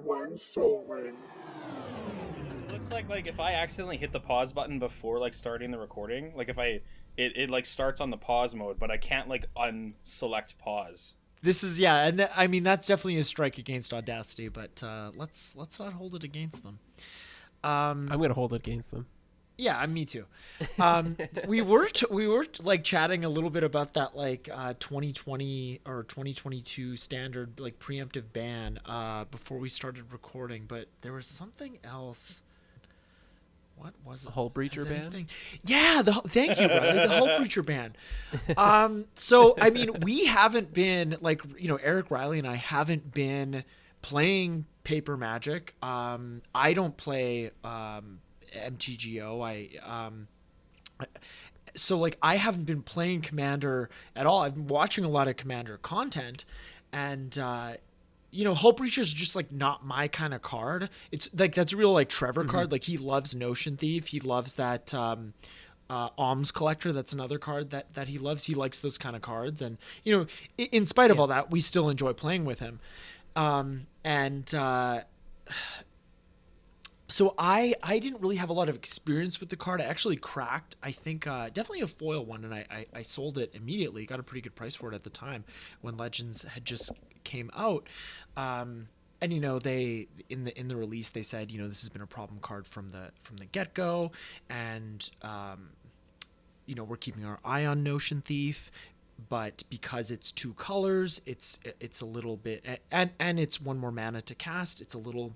one soul ring. It looks like if I accidentally hit the pause button before like starting the recording, like if I it like starts on the pause mode, but I can't like unselect pause. This is and I mean that's definitely a strike against Audacity, but let's not hold it against them. I'm gonna hold it against them. Yeah, me too. We were like chatting a little bit about that 2020 or 2022 standard like preemptive ban before we started recording, but there was something else. What was it? Hull breacher ban? Yeah, thank you, Riley. The hull breacher ban. So I mean, we haven't been Eric Riley and I haven't been playing Paper Magic. I don't play MTGO. I haven't been playing Commander at all. I've been watching a lot of Commander content, and Hull Breacher is just like not my kind of card. It's like that's a real like Trevor card. Like he loves Notion Thief. He loves that Alms Collector. That's another card that he loves. He likes those kind of cards, and in spite of all that, we still enjoy playing with him. So I didn't really have a lot of experience with the card. I actually cracked, I think, definitely a foil one, and I sold it immediately. Got a pretty good price for it at the time when Legends had just came out. And they in the release they said this has been a problem card from the get go, and we're keeping our eye on Notion Thief. But because it's 2 colors, it's a little bit, and it's 1 more mana to cast. It's a little.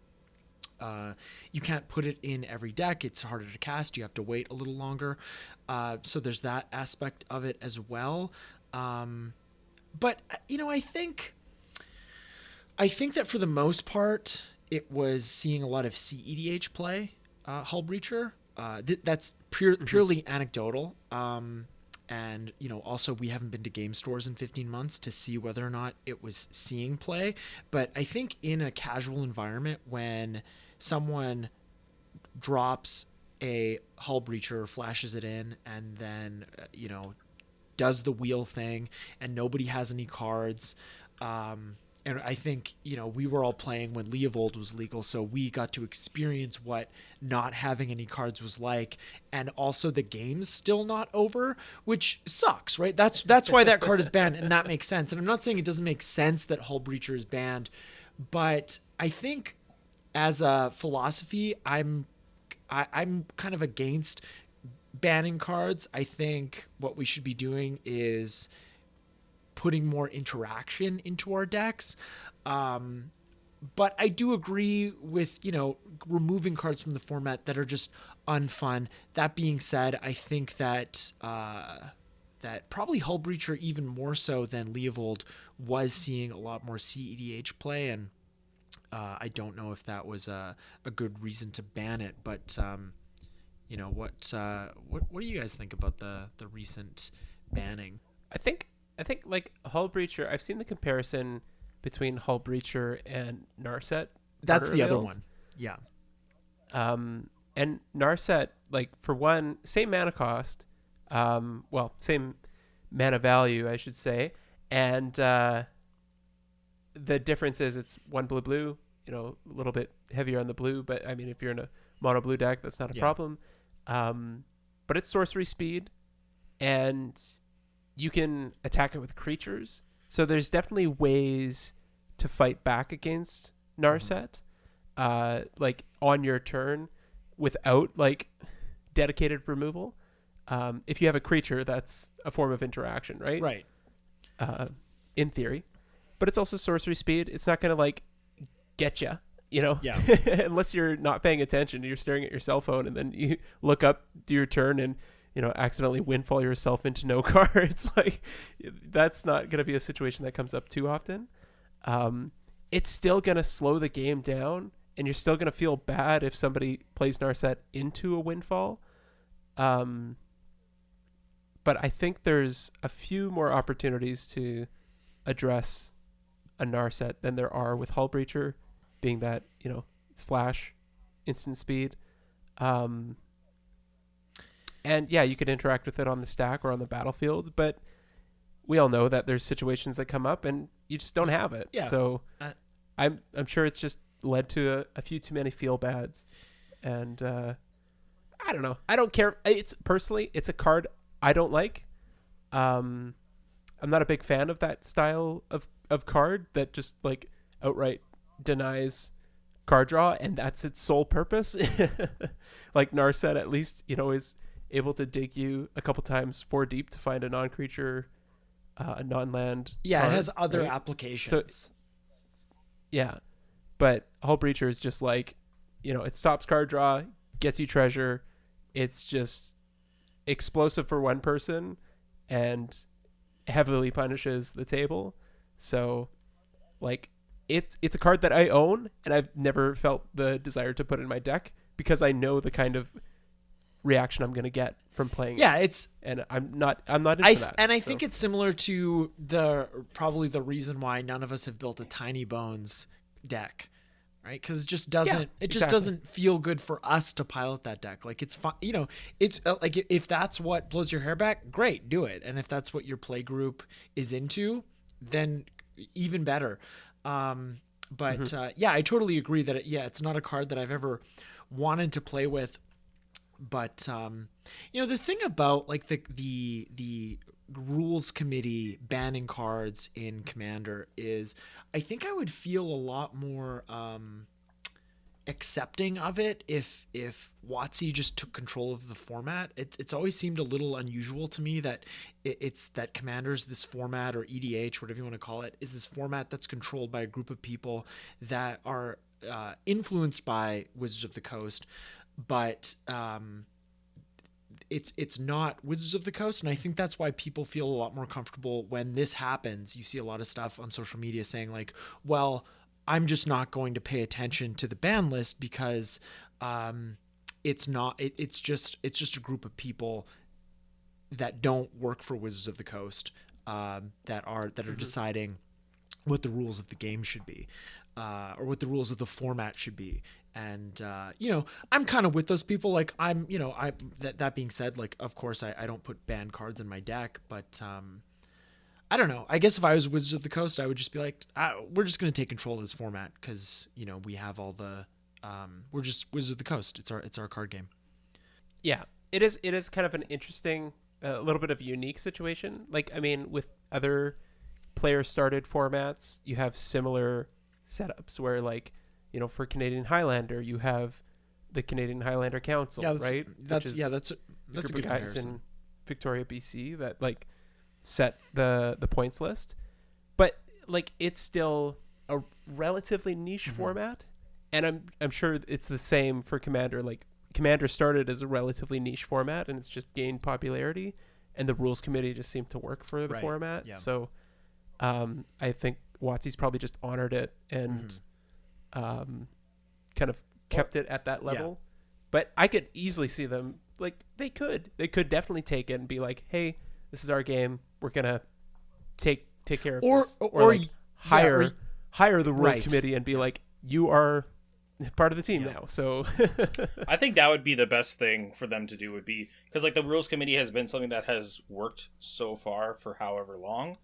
You can't put it in every deck. It's harder to cast. You have to wait a little longer. So there's that aspect of it as well. But I think that for the most part, it was seeing a lot of CEDH play, Hull Breacher. That's purely anecdotal. And also we haven't been to game stores in 15 months to see whether or not it was seeing play. But I think in a casual environment, when someone drops a Hull Breacher, flashes it in, and then does the wheel thing, and nobody has any cards, and I think we were all playing when Leovold was legal, so we got to experience what not having any cards was like, and also the game's still not over, which sucks, right? That's why that card is banned, and that makes sense. And I'm not saying it doesn't make sense that Hull Breacher is banned, but I think as a philosophy, I'm kind of against banning cards. I think what we should be doing is putting more interaction into our decks. But I do agree with, removing cards from the format that are just unfun. That being said, I think that that probably Hull Breacher, even more so than Leovold, was seeing a lot more CEDH play, and I don't know if that was a good reason to ban it. But what do you guys think about the recent banning? I think like Hull Breacher, I've seen the comparison between Hull Breacher and Narset. That's the other one. Yeah. And Narset, like, for one, same mana cost, same mana value, I should say, and the difference is it's 1 blue, a little bit heavier on the blue, but I mean, if you're in a mono blue deck, that's not a problem. But it's sorcery speed, and you can attack it with creatures. So there's definitely ways to fight back against Narset, like on your turn without like dedicated removal. If you have a creature, that's a form of interaction, right? Right. In theory, but it's also sorcery speed. It's not going to like get you, Yeah. unless you're not paying attention. You're staring at your cell phone and then you look up, do your turn, and accidentally windfall yourself into no cards. Like, that's not going to be a situation that comes up too often. It's still going to slow the game down, and you're still going to feel bad if somebody plays Narset into a windfall. But I think there's a few more opportunities to address a Narset than there are with Hull Breacher, being that, it's flash, instant speed. And yeah, you could interact with it on the stack or on the battlefield, but we all know that there's situations that come up and you just don't have it. Yeah. So I'm sure it's just led to a few too many feel bads, and I don't know. I don't care. It's a card I don't like. I'm not a big fan of that style of card that just like outright denies card draw, and that's its sole purpose. Like Narset, at least, is able to dig you a couple times 4 deep to find a non-creature, a non-land. Yeah, card, it has other right? applications. So, yeah, but Hull Breacher is just like, it stops card draw, gets you treasure. It's just explosive for one person and heavily punishes the table. So, like, it's a card that I own, and I've never felt the desire to put in my deck because I know the kind of reaction I'm going to get from playing Yeah, it. And I'm not into that. And I think it's similar to probably the reason why none of us have built a Tiny Bones deck, right? Because it just doesn't doesn't feel good for us to pilot that deck. Like, it's fun, it's like, if that's what blows your hair back, great, do it. And if that's what your play group is into, then even better. But yeah, I totally agree that it's not a card that I've ever wanted to play with. But the thing about like the rules committee banning cards in Commander is, I think I would feel a lot more accepting of it if WotC just took control of the format. It's always seemed a little unusual to me that it's that Commander's this format, or EDH, whatever you want to call it, is this format that's controlled by a group of people that are influenced by Wizards of the Coast, but it's not Wizards of the Coast. And I think that's why people feel a lot more comfortable when this happens. You see a lot of stuff on social media saying like, well, I'm just not going to pay attention to the ban list because it's just a group of people that don't work for Wizards of the Coast that are deciding what the rules of the game should be, or what the rules of the format should be. And I'm kind of with those people. Like, that being said, like, of course I don't put banned cards in my deck, but I don't know. I guess if I was Wizards of the Coast, I would just be like, we're just going to take control of this format because we have all the we're just Wizards of the Coast. It's our card game. Yeah, it is kind of an interesting, a little bit of a unique situation. Like, I mean, with other player started formats, you have similar setups where, like, for Canadian Highlander, you have the Canadian Highlander Council, right? That's a good guys comparison. in Victoria, BC that like set the points list, but like it's still a relatively niche format, and I'm sure it's the same for Commander. Like, Commander started as a relatively niche format, and it's just gained popularity, and the rules committee just seemed to work for the format. Yeah. So I think WotC's probably just honored it and kind of kept it at that level. Yeah. But I could easily see them, like, they could definitely take it and be like, hey, this is our game, we're gonna take care of this, or like hire the rules committee and be like, you are part of the team now. So I think that would be the best thing for them to do, would be, because like the rules committee has been something that has worked so far for however long.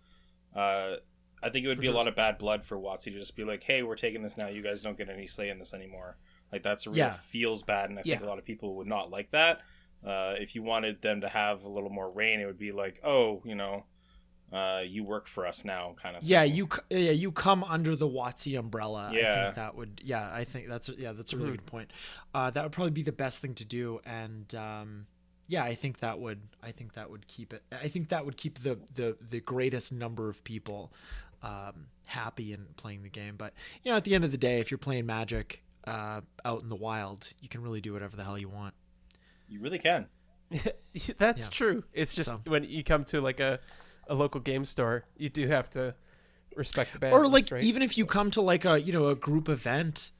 I think it would be a lot of bad blood for WotC to just be like, hey, we're taking this now, you guys don't get any say in this anymore. Like, that's real feels bad, and I think a lot of people would not like that. If you wanted them to have a little more reign, it would be like, oh, you work for us now, kind of thing. You come under the WotC umbrella. Yeah. I think that would, I think that's a really good point. That would probably be the best thing to do, and I think that would keep it. I think that would keep the greatest number of people happy in playing the game. But at the end of the day, if you're playing Magic out in the wild, you can really do whatever the hell you want. You really can. That's true. It's just when you come to like a local game store, you do have to respect the ban or list, like right? Even if you come to like a group event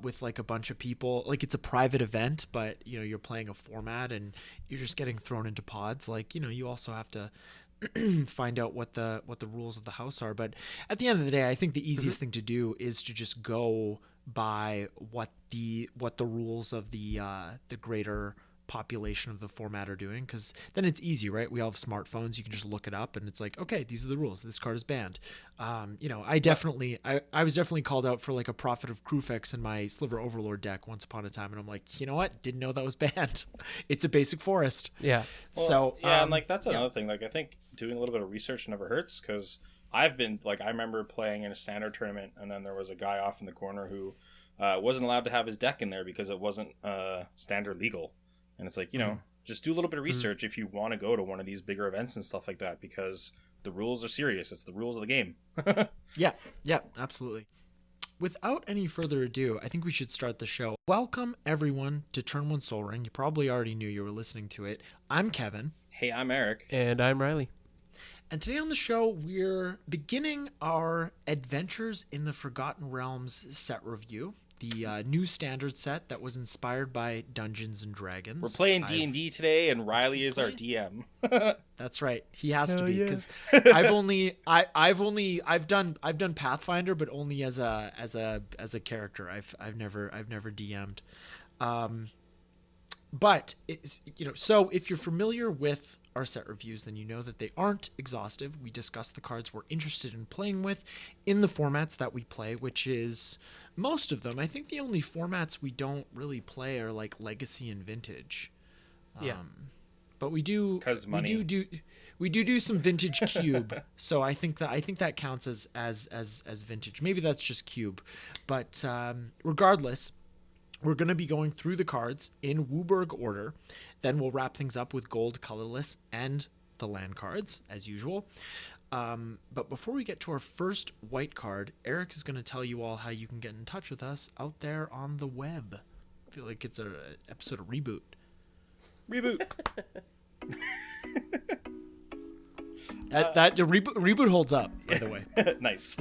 with like a bunch of people, like it's a private event, but you're playing a format and you're just getting thrown into pods, like you also have to find out what the rules of the house are. But at the end of the day, I think the easiest thing to do is to just go by what the rules of the greater population of the format are doing, because then it's easy, right? We all have smartphones. You can just look it up and it's like, okay, these are the rules. This card is banned. I was definitely called out for like a Prophet of Krufix in my Sliver Overlord deck once upon a time, and I'm like, you know what? Didn't know that was banned. It's a basic forest. Yeah. And like that's another thing. Like I think doing a little bit of research never hurts, because I've been like, I remember playing in a standard tournament, and then there was a guy off in the corner who wasn't allowed to have his deck in there because it wasn't standard legal. And it's like, just do a little bit of research if you want to go to one of these bigger events and stuff like that, because the rules are serious. It's the rules of the game. Yeah, absolutely. Without any further ado, I think we should start the show. Welcome, everyone, to Turn 1 Sol Ring. You probably already knew you were listening to it. I'm Kevin. Hey, I'm Eric. And I'm Riley. And today on the show, we're beginning our Adventures in the Forgotten Realms set review. The new standard set that was inspired by Dungeons and Dragons. We're playing D&D today, and Riley is our DM. That's right. He has to Hell be, yeah. because I've done Pathfinder, but only as a character. I've never DM'd. But it's, so if you're familiar with our set reviews, then you know that they aren't exhaustive. We discuss the cards we're interested in playing with in the formats that we play, which is most of them. I think the only formats we don't really play are like Legacy and Vintage. Yeah. But we do, 'Cause money. we do some Vintage Cube. So I think that counts as Vintage. Maybe that's just Cube, but regardless, we're going to be going through the cards in Wooburg order. Then we'll wrap things up with gold, colorless, and the land cards, as usual. But before we get to our first white card, Eric is going to tell you all how you can get in touch with us out there on the web. I feel like it's an episode of Reboot. Reboot. That reboot holds up, by the way. Nice.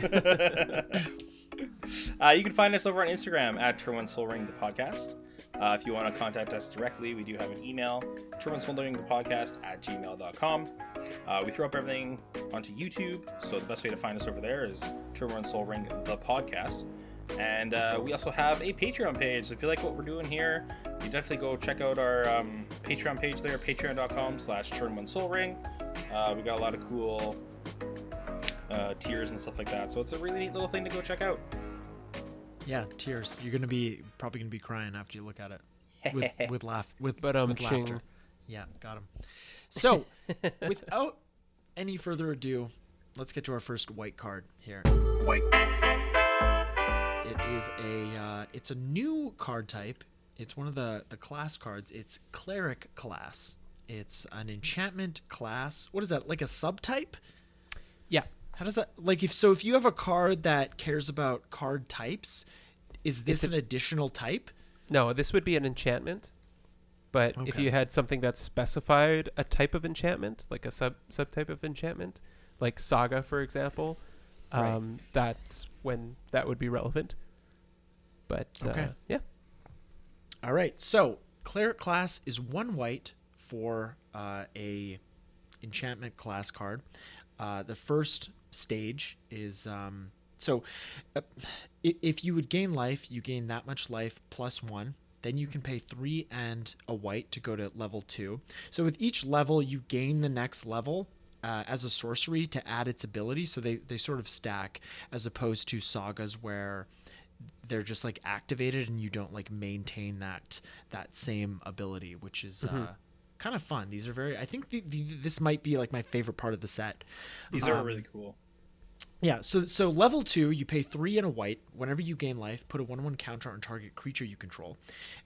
You can find us over on Instagram at Turn 1 Sol Ring the podcast. If you want to contact us directly, we do have an email, turn1solringthepodcast@gmail.com. We throw up everything onto YouTube, so the best way to find us over there is Turn 1 Sol Ring the podcast. And we also have a Patreon page. So if you like what we're doing here, you definitely go check out our Patreon page there, patreon.com/turn1solring. We got a lot of cool tiers and stuff like that, so it's a really neat little thing to go check out. Yeah, tears. You're probably gonna be crying after you look at it with laughter. Yeah, got him. So, without any further ado, let's get to our first white card here. White. It is it's a new card type. It's one of the class cards. It's Cleric class. It's an enchantment class. What is that? Like a subtype? Yeah. How does that, like, if you have a card that cares about card types, is this an additional type? No, this would be an enchantment. But if you had something that specified a type of enchantment, like a subtype of enchantment, like Saga, for example, that's when that would be relevant. But yeah. All right. So Cleric class is 1 white for a enchantment class card. The first stage is if you would gain life, you gain that much life plus 1. Then you can pay 3 and a white to go to level 2. So with each level, you gain the next level as a sorcery to add its ability. So they sort of stack, as opposed to Sagas where they're just like activated and you don't like maintain that same ability, which is kind of fun. These are very, I think this might be like my favorite part of the set. These are really cool. Yeah, so level 2, you pay 3 and a white. Whenever you gain life, put a 1/1 counter on target creature you control.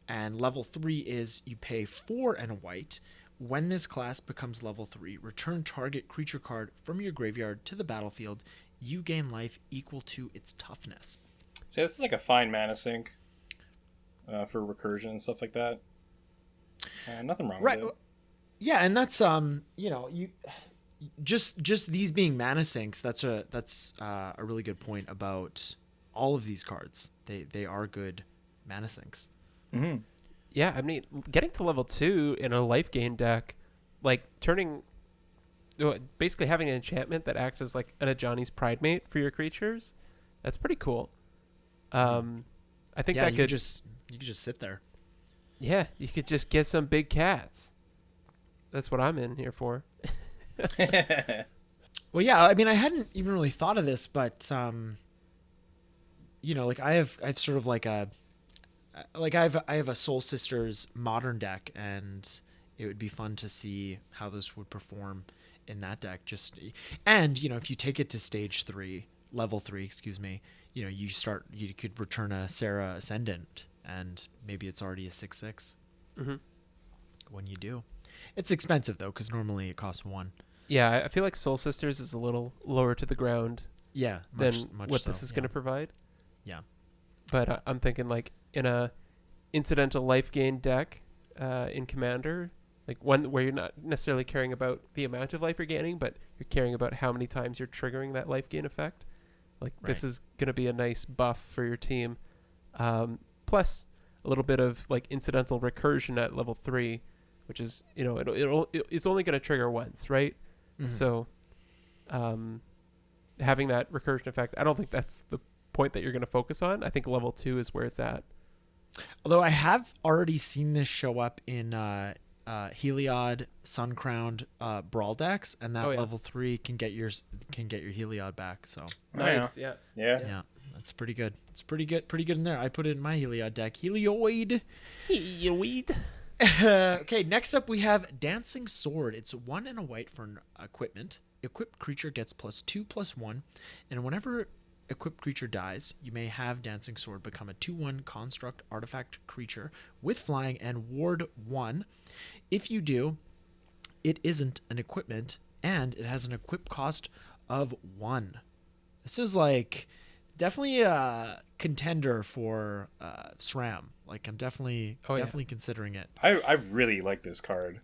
And level 3 is you pay 4 and a white. When this class becomes level 3, return target creature card from your graveyard to the battlefield. You gain life equal to its toughness. So this is like a fine mana sink for recursion and stuff like that. Nothing wrong with it. Yeah, and that's you just these being mana sinks. That's a really good point about all of these cards. They are good mana sinks. Mm-hmm. Yeah, I mean, getting to level 2 in a life gain deck, like basically having an enchantment that acts as like an Ajani's Pride Mate for your creatures, that's pretty cool. I think that you could just sit there. Yeah, you could just get some big cats. That's what I'm in here for. Well, yeah, I mean, I hadn't even really thought of this, but like I've sort of like I have a Soul Sisters modern deck, and it would be fun to see how this would perform in that deck. And if you take it to level 3, excuse me, you could return a Sarah Ascendant, and maybe it's already a 6/6 Mm-hmm. when you do. It's expensive though, because normally it costs 1. Yeah, I feel like Soul Sisters is a little lower to the ground Yeah, than much what so, this is yeah. going to provide. Yeah. But I'm thinking like in a incidental life gain deck in Commander, like one where you're not necessarily caring about the amount of life you're gaining, but you're caring about how many times you're triggering that life gain effect. Like this is going to be a nice buff for your team. Plus a little bit of like incidental recursion at level 3, which is, it's only going to trigger once, right? Mhm. So having that recursion effect, I don't think that's the point that you're going to focus on. I think level 2 is where it's at. Although I have already seen this show up in Heliod, Suncrowned Brawl decks, and that level 3 can get your Heliod back. So Nice, yeah. yeah, that's pretty good. It's pretty good in there. I put it in my Heliod deck. Helioid. Okay, next up we have Dancing Sword. It's 1 and a white for an equipment. Equipped creature gets +2/+1, and whenever equipped creature dies, you may have Dancing Sword become a 2/1 construct artifact creature with flying and ward 1. If you do, it isn't an equipment, and it has an equip cost of 1. This is like definitely a contender for SRAM. Like I'm definitely considering it. I really like this card.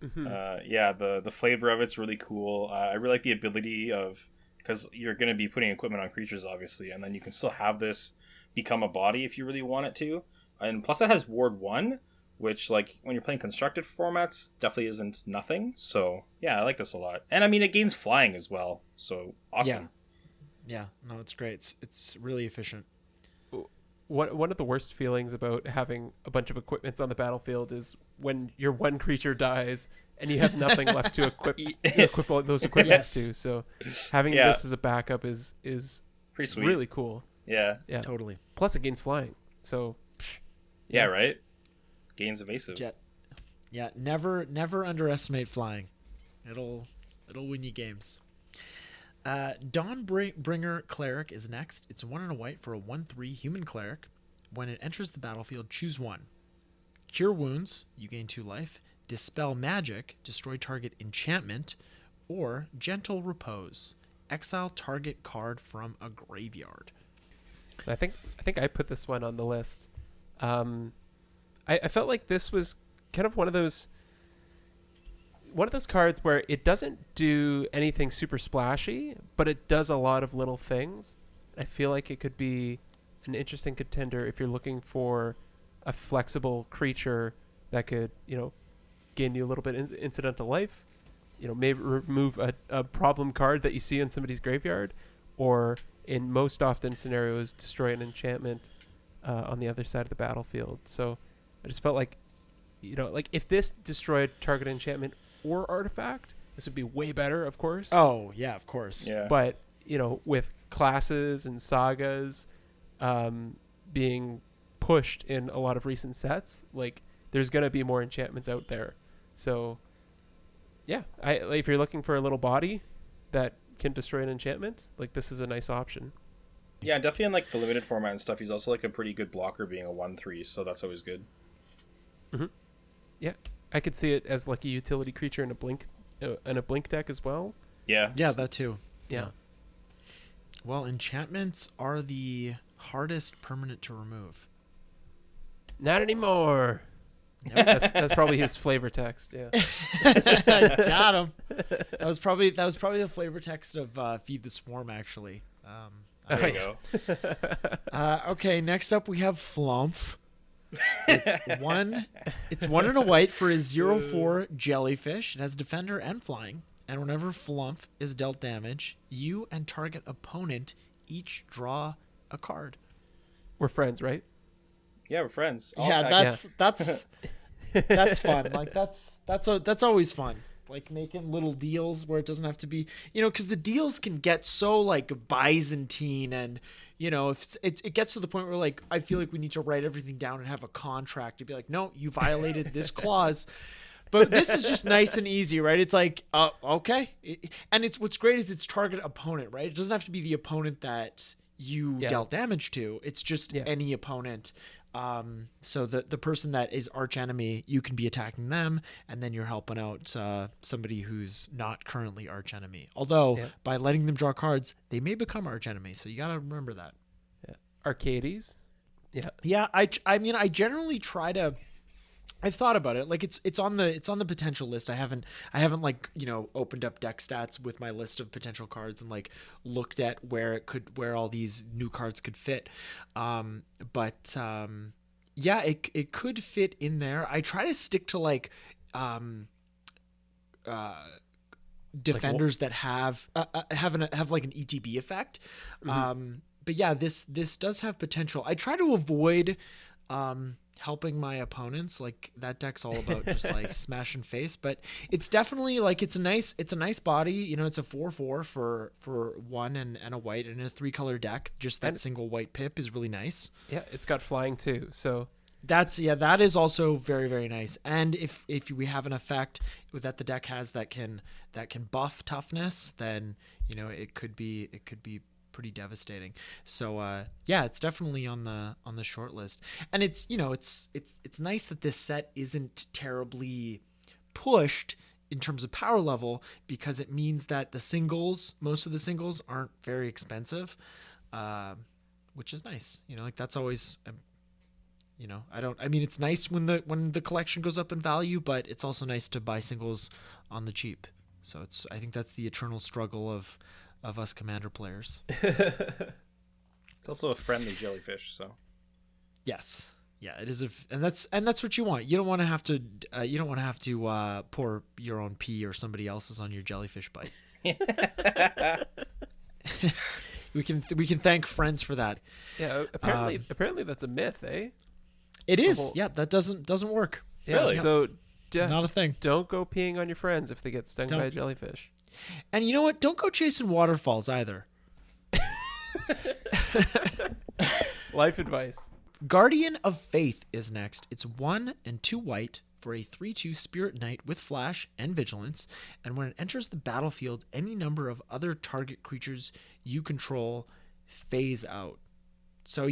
Mm-hmm. The flavor of it's really cool. I really like the ability of, because you're going to be putting equipment on creatures, obviously, and then you can still have this become a body if you really want it to. And plus, it has Ward 1, which, like, when you're playing constructed formats, definitely isn't nothing. So, yeah, I like this a lot. And, I mean, it gains flying as well. So, awesome. Yeah, no, it's great. It's really efficient. One of the worst feelings about having a bunch of equipments on the battlefield is when your one creature dies and you have nothing left to equip all those equipments to. So having this as a backup is pretty sweet. Really cool. Yeah, Totally. Plus it gains flying. So yeah, right. Gains evasive. Yeah, never underestimate flying. It'll win you games. Dawnbringer Cleric is next. It's 1 and a white for a 1/3 human cleric. When it enters the battlefield, choose 1. Cure wounds, you gain 2 life. Dispel magic, destroy target enchantment, or Gentle Repose, exile target card from a graveyard. I think I put this one on the list. I felt like this was kind of one of those cards where it doesn't do anything super splashy, but it does a lot of little things. I feel like it could be an interesting contender if you're looking for a flexible creature that could, gain you a little bit incidental life, maybe remove a problem card that you see in somebody's graveyard, or in most often scenarios, destroy an enchantment on the other side of the battlefield. So I just felt like, like if this destroyed target enchantment or artifact, this would be way better, of course. Oh, yeah, of course. Yeah. But, with classes and sagas being pushed in a lot of recent sets, like there's going to be more enchantments out there. So, yeah, if you're looking for a little body that can destroy an enchantment, like this is a nice option. Yeah, definitely in like the limited format and stuff, he's also like a pretty good blocker being a 1/3, so that's always good. Mm-hmm. Yeah, I could see it as like a utility creature in a blink deck as well. Yeah, that too. Yeah. Well, enchantments are the hardest permanent to remove. Not anymore. Nope. That's probably his flavor text. Yeah. Got him. That was probably the flavor text of Feed the Swarm, actually. there you go. Okay, next up we have Flumph. It's one and a white for a 0/4 jellyfish. It has defender and flying. And whenever Flumph is dealt damage, you and target opponent each draw a card. We're friends, right? Yeah, we're friends. I'll Yeah, attack that's fun. Like that's always fun. Like making little deals where it doesn't have to be, because the deals can get so like Byzantine, and if it gets to the point where like I feel like we need to write everything down and have a contract to be like, no, you violated this clause. But this is just nice and easy, right? It's like, okay, and what's great is it's target opponent, right? It doesn't have to be the opponent that you dealt damage to. It's just any opponent. So the person that is arch enemy, you can be attacking them, and then you're helping out somebody who's not currently arch enemy. Although by letting them draw cards, they may become arch enemy. So you got to remember that. Yeah. Arcades. Yeah. Yeah. I mean, I generally try to. I've thought about it. Like it's on the potential list. I haven't like, opened up Deckstats with my list of potential cards and like looked at where all these new cards could fit. But yeah, it could fit in there. I try to stick to like defenders that have like an ETB effect. But yeah, this does have potential. I try to avoid helping my opponents. Like that deck's all about just like smash and face, but it's definitely like it's a nice body. It's a 4/4 for one and a white, and a 3-color deck. Just that single white pip is really nice. Yeah, it's got flying too, so that is also very, very nice. And if we have an effect that the deck has that can buff toughness, then it could be pretty devastating. So yeah, it's definitely on the short list. And it's it's nice that this set isn't terribly pushed in terms of power level, because it means that most of the singles aren't very expensive, which is nice. Like that's always it's nice when the collection goes up in value, but it's also nice to buy singles on the cheap. So I think that's the eternal struggle of us Commander players. It's also a friendly jellyfish, so. Yes. Yeah, it is and that's what you want. You don't want to have to pour your own pee or somebody else's on your jellyfish bite. We can thank friends for that. Yeah, apparently that's a myth, eh? It is. Yeah, that doesn't work. Yeah, really? So not a thing. Don't go peeing on your friends if they get stung by a jellyfish. And you know what? Don't go chasing waterfalls either. Life advice. Guardian of Faith is next. It's 1 and 2 white for a 3/2 Spirit Knight with Flash and Vigilance, and when it enters the battlefield, any number of other target creatures you control phase out. So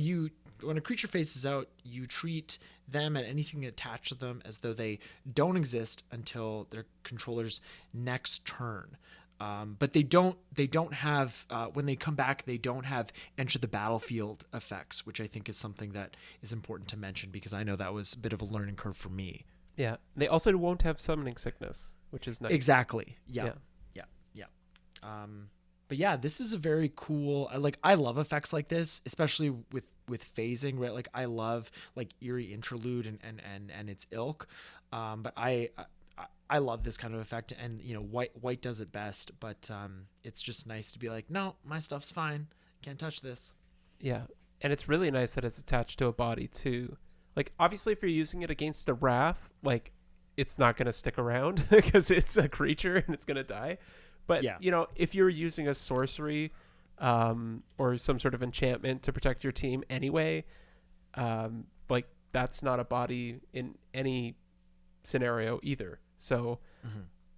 when a creature phases out, you treat them and anything attached to them as though they don't exist until their controller's next turn. But they don't have, when they come back, they don't have enter the battlefield effects, which I think is something that is important to mention, because I know that was a bit of a learning curve for me. Yeah. They also won't have summoning sickness, which is nice. Exactly. Yeah. But yeah, this is a very cool. I love effects like this, especially with phasing, right? Like I love like Eerie Interlude and its ilk. But I love this kind of effect, and white does it best. But it's just nice to be like, no, my stuff's fine, can't touch this. Yeah, and it's really nice that it's attached to a body too. Like obviously, if you're using it against a Wrath, like it's not gonna stick around because it's a creature and it's gonna die. But if you're using a sorcery or some sort of enchantment to protect your team anyway, like that's not a body in any scenario either. So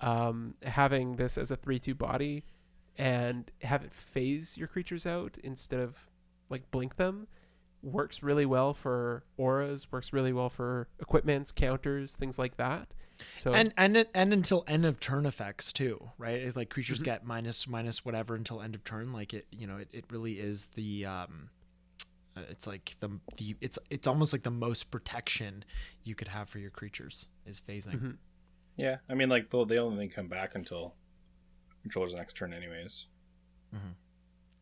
having this as a 3/2 body and have it phase your creatures out instead of like blink them works really well for auras, works really well for equipments, counters, things like that. So and until end of turn effects too, right? It's like creatures get minus whatever until end of turn. Like it really is the it's like it's almost like the most protection you could have for your creatures is phasing. Yeah, I mean, like they only come back until controller's next turn, anyways.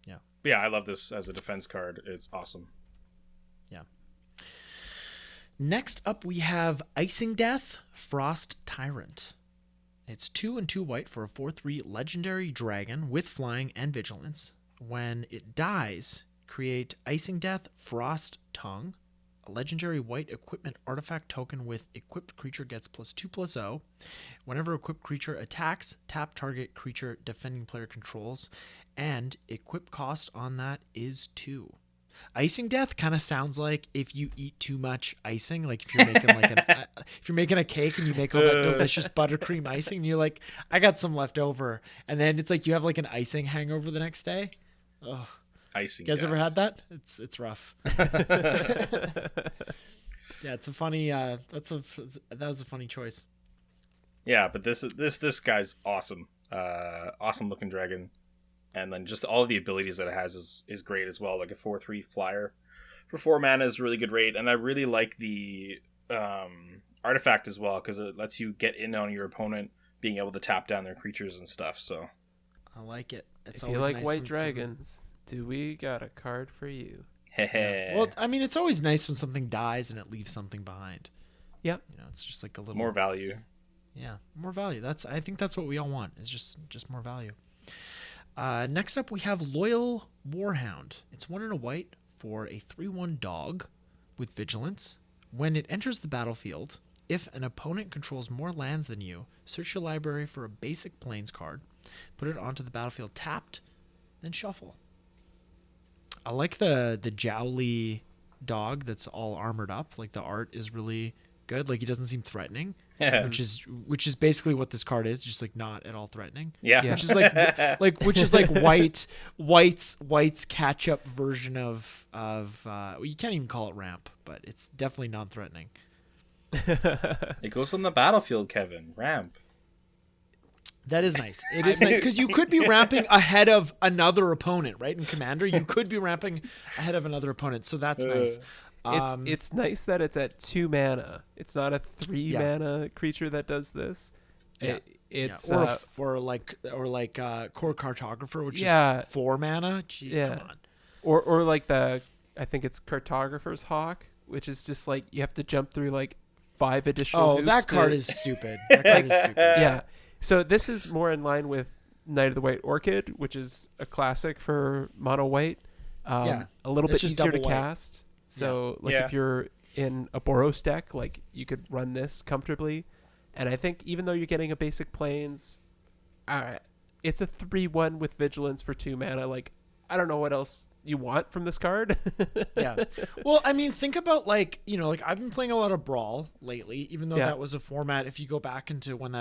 Yeah. But yeah, I love this as a defense card. It's awesome. Yeah. Next up, we have Icing Death, Frost Tyrant. It's 2 and 2 white for a 4/3 legendary dragon with flying and vigilance. When it dies, create Icing Death, Frost Tongue, a legendary white equipment artifact token with equipped creature gets +2/+0. Whenever equipped creature attacks, tap target creature defending player controls, and equip cost on that is 2. Icing death kind of sounds like if you eat too much icing, like if you're making like if you're making a cake and you make all that delicious buttercream icing, and you're like, I got some left over, and then it's like you have like an icing hangover the next day. Oh, Icing. you guys death. ever had that? It's rough. Yeah, it's a funny. That was a funny choice. Yeah, but this guy's awesome. Awesome looking dragon. And then just all of the abilities that it has is great as well. Like a 4/3 flyer for 4 mana is a really good rate. And I really like the artifact as well, because it lets you get in on your opponent, being able to tap down their creatures and stuff. So I like it. It's if you always like nice white when something- dragons, do we got a card for you? Yeah. Well, I mean, it's always nice when something dies and it leaves something behind. Yep. You know, it's just like a little more value. Yeah, more value. I think that's what we all want. Is just more value. Next up, we have Loyal Warhound. It's 1 and a white for a 3/1 dog with vigilance. When it enters the battlefield, if an opponent controls more lands than you, search your library for a basic plains card, put it onto the battlefield tapped, then shuffle. I like the jowly dog that's all armored up. Like the art is really good. Like he doesn't seem threatening, Yeah. which is basically what this card is, just like not at all threatening. Yeah. Which is like white's catch up version of well, you can't even call it ramp, but it's definitely non-threatening. It goes on the battlefield, Kevin. Ramp. That is nice. It is nice because you could be ramping ahead of another opponent, right? In Commander, you could be ramping ahead of another opponent, so that's nice. It's nice that it's at 2 mana. It's not a 3 mana creature that does this. Yeah. It's or like Core Cartographer, which is 4 mana. Gee, come on. Or like I think it's Cartographer's Hawk, which is just like you have to jump through like 5 additional hoops that card is stupid. That card is stupid. Yeah. So this is more in line with Knight of the White Orchid, which is a classic for mono white. A little It's bit just easier to double white. cast. So Yeah. if you're in a Boros deck, like you could run this comfortably. And I think even though you're getting a basic plains, it's a 3/1 with vigilance for 2 mana. Like I don't know what else you want from this card. Yeah. Well, I mean, think about like I've been playing a lot of Brawl lately, even though that was a format. If you go back into when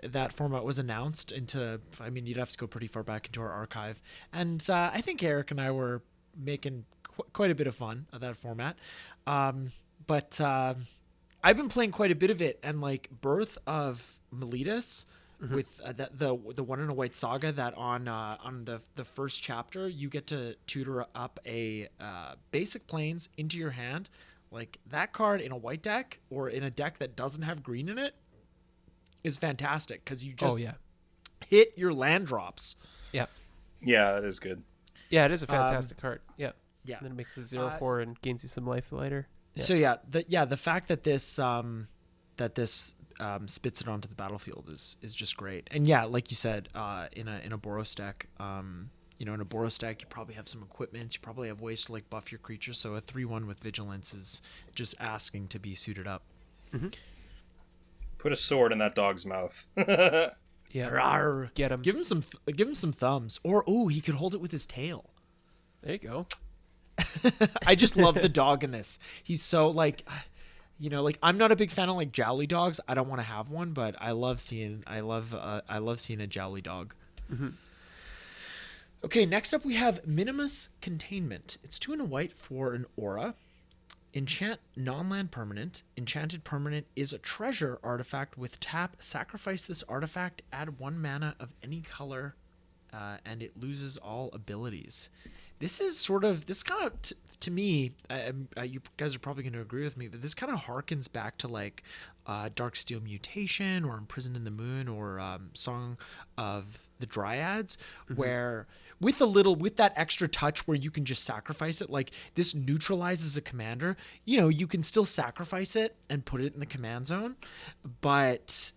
that format was announced you'd have to go pretty far back into our archive. And I think Eric and I were making quite a bit of fun of that format. But I've been playing quite a bit of it, and like Birth of Meletus with the 1 and a white saga, that on the first chapter you get to tutor up a basic plains into your hand. Like that card in a white deck or in a deck that doesn't have green in it is fantastic because you just hit your land drops. Yeah. Yeah, that is good. Yeah, it is a fantastic card. Yeah. Yeah. And then it makes it 0/4 and gains you some life later. Yeah. So the fact that this spits it onto the battlefield is just great. And yeah, like you said, in a Boros deck, in a Boros deck, you probably have some equipment. You probably have ways to like buff your creatures. So a 3/1 with vigilance is just asking to be suited up. Mm-hmm. Put a sword in that dog's mouth. Yeah. Rawr. Get him. Give him some thumbs. Or he could hold it with his tail. There you go. I just love the dog in this. He's so like I'm not a big fan of like jowly dogs. I don't want to have one, but I love seeing a jowly dog. Mm-hmm. Okay, next up we have Minimus Containment. It's 2 and a white for an aura. Enchant non-land permanent. Enchanted permanent is a treasure artifact with tap. Sacrifice this artifact, add 1 mana of any color, and it loses all abilities. This kind of, to me, you guys are probably going to agree with me, but this kind of harkens back to like Darksteel Mutation or Imprisoned in the Moon or Song of the Dryads, where with that extra touch where you can just sacrifice it, like this neutralizes a commander. You can still sacrifice it and put it in the command zone, but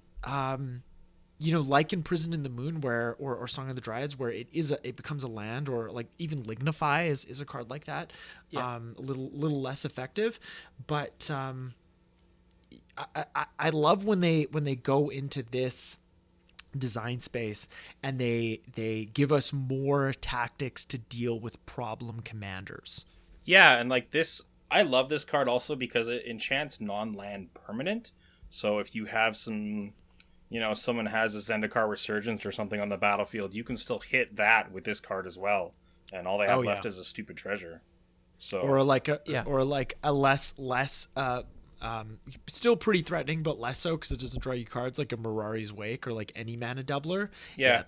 like in Prison in the Moon, where or Song of the Dryads, where it becomes a land, or like even Lignify is a card like that, Yeah. a little less effective, but I love when they go into this design space and they give us more tactics to deal with problem commanders. Yeah, and like this, I love this card also because it enchants non-land permanent. So if you have some, someone has a Zendikar Resurgence or something on the battlefield, you can still hit that with this card as well, and all they have left is a stupid treasure. So or like a less still pretty threatening, but less so because it doesn't draw you cards, like a Mirari's Wake or like any mana doubler. Yeah.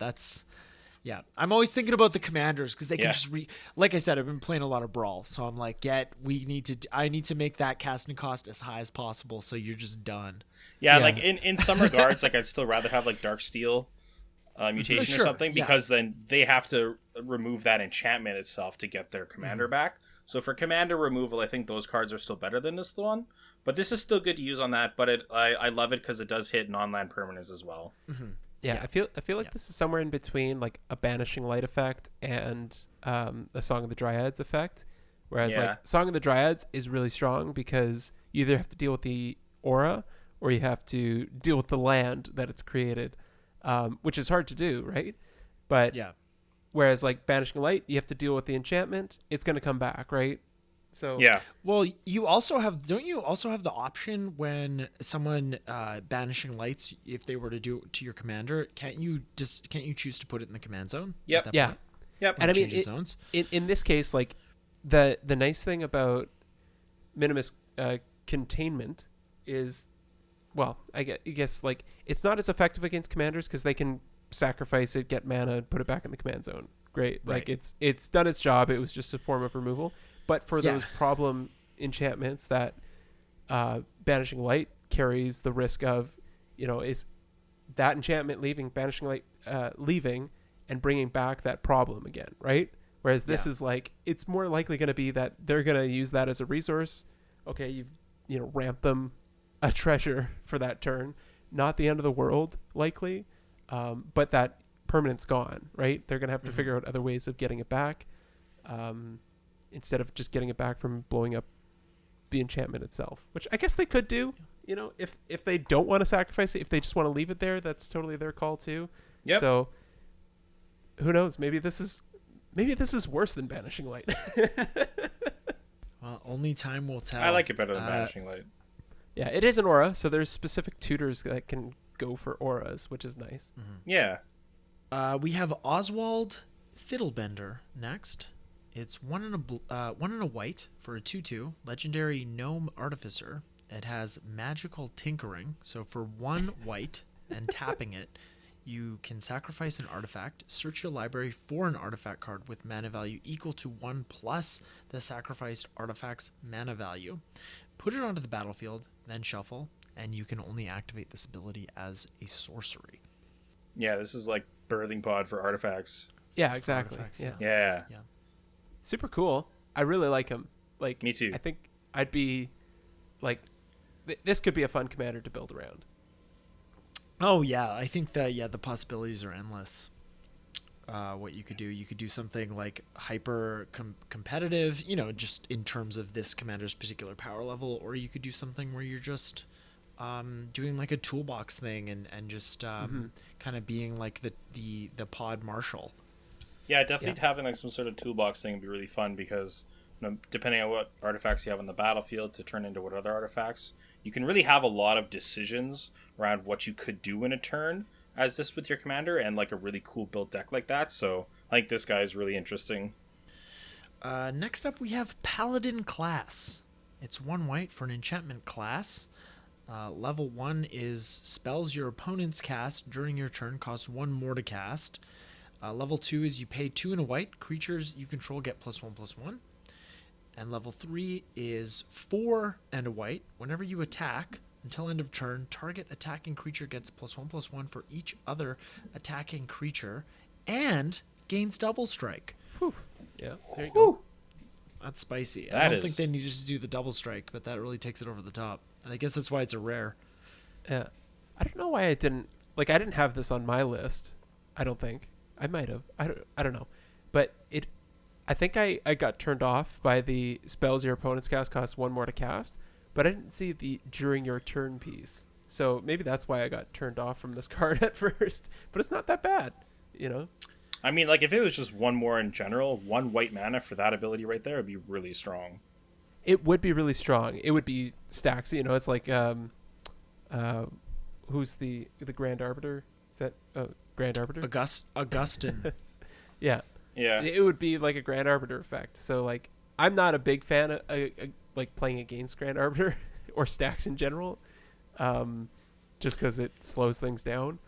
Yeah, I'm always thinking about the commanders because they can just like I said, I've been playing a lot of Brawl, so I'm like, I need to make that casting cost as high as possible, so you're just done. Yeah, like in some regards, like I'd still rather have like Darksteel mutation or something, because then they have to remove that enchantment itself to get their commander back. So for commander removal, I think those cards are still better than this one. But this is still good to use on that. But I love it because it does hit non-land permanents as well. Mm-hmm. Yeah, I feel like this is somewhere in between like a Banishing Light effect and a Song of the Dryads effect. Whereas like Song of the Dryads is really strong because you either have to deal with the aura or you have to deal with the land that it's created, which is hard to do, right? But whereas like Banishing Light, you have to deal with the enchantment. It's going to come back, right? So well, you also have the option when someone banishing lights, if they were to do it to your commander, can't you choose to put it in the command zone? Yep. Yep. And I mean, in this case, like the nice thing about Minimus containment is, well, I guess like it's not as effective against commanders because they can sacrifice it, get mana, and put it back in the command zone. Great, like it's done its job. It was just a form of removal. But for those problem enchantments that Banishing Light carries the risk of, is that enchantment leaving, Banishing Light leaving, and bringing back that problem again, right? Whereas this is like, it's more likely going to be that they're going to use that as a resource. Okay, you've ramp them a treasure for that turn. Not the end of the world, likely, but that permanent's gone, right? They're going to have to figure out other ways of getting it back. Instead of just getting it back from blowing up the enchantment itself, which I guess they could do, if they don't want to sacrifice it, if they just want to leave it there, that's totally their call too. Yep. So who knows? Maybe this is worse than Banishing Light. Well, only time will tell. I like it better than Banishing Light. Yeah, it is an aura, so there's specific tutors that can go for auras, which is nice. Yeah. We have Oswald Fiddlebender next. It's one and a white for a 2/2 legendary gnome artificer. It has magical tinkering. So for 1 white and tapping it, you can sacrifice an artifact, search your library for an artifact card with mana value equal to 1 plus the sacrificed artifact's mana value. Put it onto the battlefield, then shuffle, and you can only activate this ability as a sorcery. Yeah, this is like birthing pod for artifacts. Yeah, exactly. Yeah. Super cool. I really like him. Like, me too. I think I'd be like, this could be a fun commander to build around. Oh yeah, I think that the possibilities are endless. What you could do something like hyper competitive, just in terms of this commander's particular power level, or you could do something where you're just doing like a toolbox thing and just kind of being like the pod marshal. Yeah, definitely having like some sort of toolbox thing would be really fun because depending on what artifacts you have on the battlefield to turn into what other artifacts, you can really have a lot of decisions around what you could do in a turn as this with your commander and like a really cool built deck like that. So I think this guy is really interesting. Next up we have Paladin class. It's 1 white for an enchantment class. Level 1 is spells your opponents cast during your turn cost 1 more to cast. Level 2 is you pay 2 and a white. Creatures you control get +1/+1. And level 3 is 4 and a white. Whenever you attack, until end of turn, target attacking creature gets +1/+1 for each other attacking creature and gains double strike. Whew. Yeah, there you go. That's spicy. I don't think they needed to do the double strike, but that really takes it over the top. And I guess that's why it's a rare. Yeah. I don't know why I didn't like I didn't have this on my list. I don't think I might have. I don't know, but I think I got turned off by the spells your opponent's cast cost 1 more to cast, but I didn't see the during your turn piece. So maybe that's why I got turned off from this card at first. But it's not that bad, you know. I mean, like if it was just 1 more in general, 1 white mana for that ability right there would be really strong. It would be really strong. It would be stacks. You know, it's like who's the Grand Arbiter? Is that Grand Arbiter? Augustin. Yeah. Yeah. It would be like a Grand Arbiter effect. So like I'm not a big fan of like playing against Grand Arbiter or stacks in general, just because it slows things down.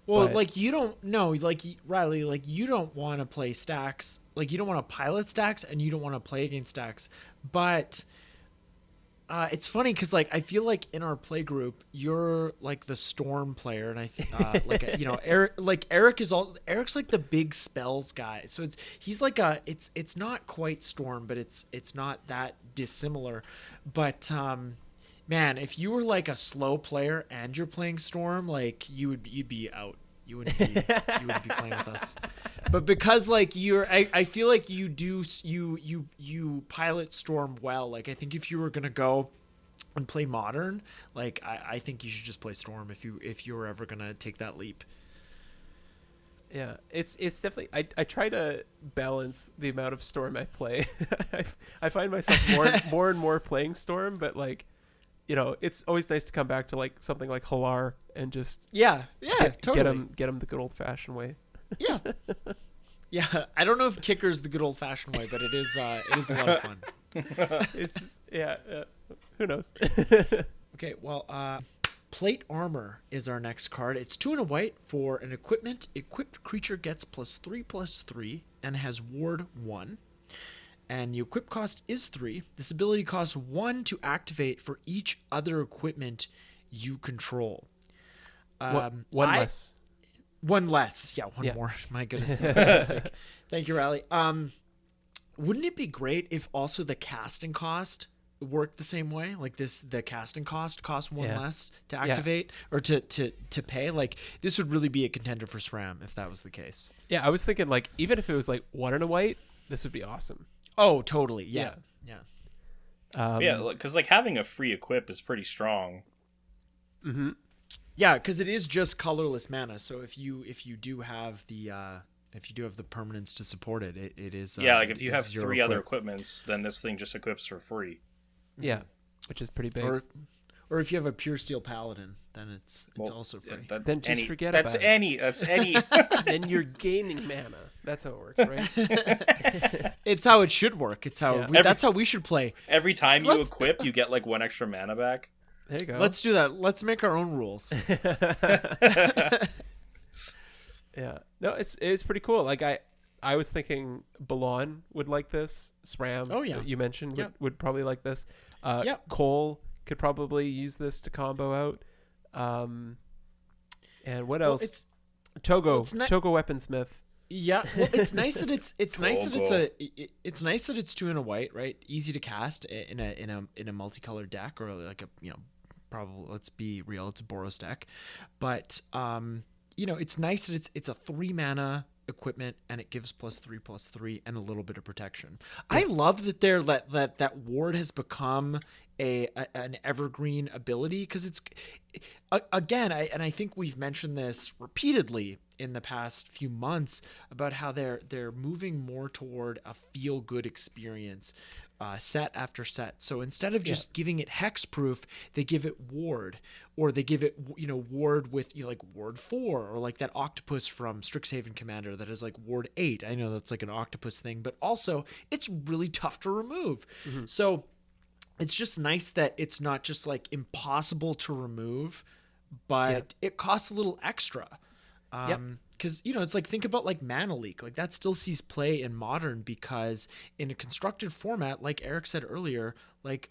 Well, like you don't know, like Riley, like you don't want to play stacks, like you don't want to pilot stacks, and you don't want to play against stacks. But it's funny because like I feel like in our play group, you're like the storm player, and I like you know Eric's like the big spells guy. So he's like it's not quite storm, but it's not that dissimilar. But man, if you were like a slow player and you're playing storm, like you'd be out. You wouldn't be playing with us. But because like I feel like you pilot storm well. Like I think if you were gonna go and play modern, like I think you should just play storm if you were ever gonna take that leap. Yeah, it's definitely. I try to balance the amount of storm I play. I find myself more and more playing storm, but like, you know, it's always nice to come back to like something like Halar and just totally get him the good old fashioned way. Yeah. Yeah, I don't know if kicker's the good old fashioned way, but it is a lot of fun. It's just, who knows? Okay, well, plate armor is our next card. It's 2 and a white for an equipment. Equipped creature gets +3/+3 and has ward 1. And the equip cost is 3. This ability costs 1 to activate for each other equipment you control. One less. One less. Yeah, one more. My goodness. Thank you, Riley. Wouldn't it be great if also the casting cost worked the same way? Like the casting cost costs 1 less to activate or to pay? Like this would really be a contender for SRAM if that was the case. Yeah, I was thinking like even if it was like 1 and a white, this would be awesome. Oh, totally. Yeah. Because like having a free equip is pretty strong. Mm-hmm. Yeah, because it is just colorless mana. So if you do have the permanence to support it, it is. Like if you have 3 other equipments, then this thing just equips for free. Yeah, which is pretty big. Or if you have a pure steel paladin, then it's also free. Then just forget about it. That's any. Then you're gaining mana. That's how it works, right? It's how it should work. It's how that's how we should play. Every time you equip, you get like 1 extra mana back. There you go. Let's do that. Let's make our own rules. Yeah. No, it's pretty cool. Like I was thinking Balon would like this. SRAM, you mentioned, would probably like this. Cole could probably use this to combo out. And what else? It's Togo Weaponsmith. Yeah, well, it's nice that it's nice that it's 2 and a white, right? Easy to cast in a multicolored deck, or like a probably, let's be real, it's a Boros deck, but it's nice that it's a 3 mana equipment and it gives +3/+3 and a little bit of protection. Yeah. I love that that ward has become an evergreen ability, because it's again, I think we've mentioned this repeatedly in the past few months about how they're moving more toward a feel good experience, set after set. So instead of just giving it hexproof, they give it ward, or they give it ward with like ward 4, or like that octopus from Strixhaven Commander that is like ward 8. I know that's like an octopus thing, but also it's really tough to remove. Mm-hmm. So it's just nice that it's not just like impossible to remove, but it costs a little extra. Because it's like, think about like Mana Leak, like that still sees play in Modern, because in a constructed format, like Eric said earlier, like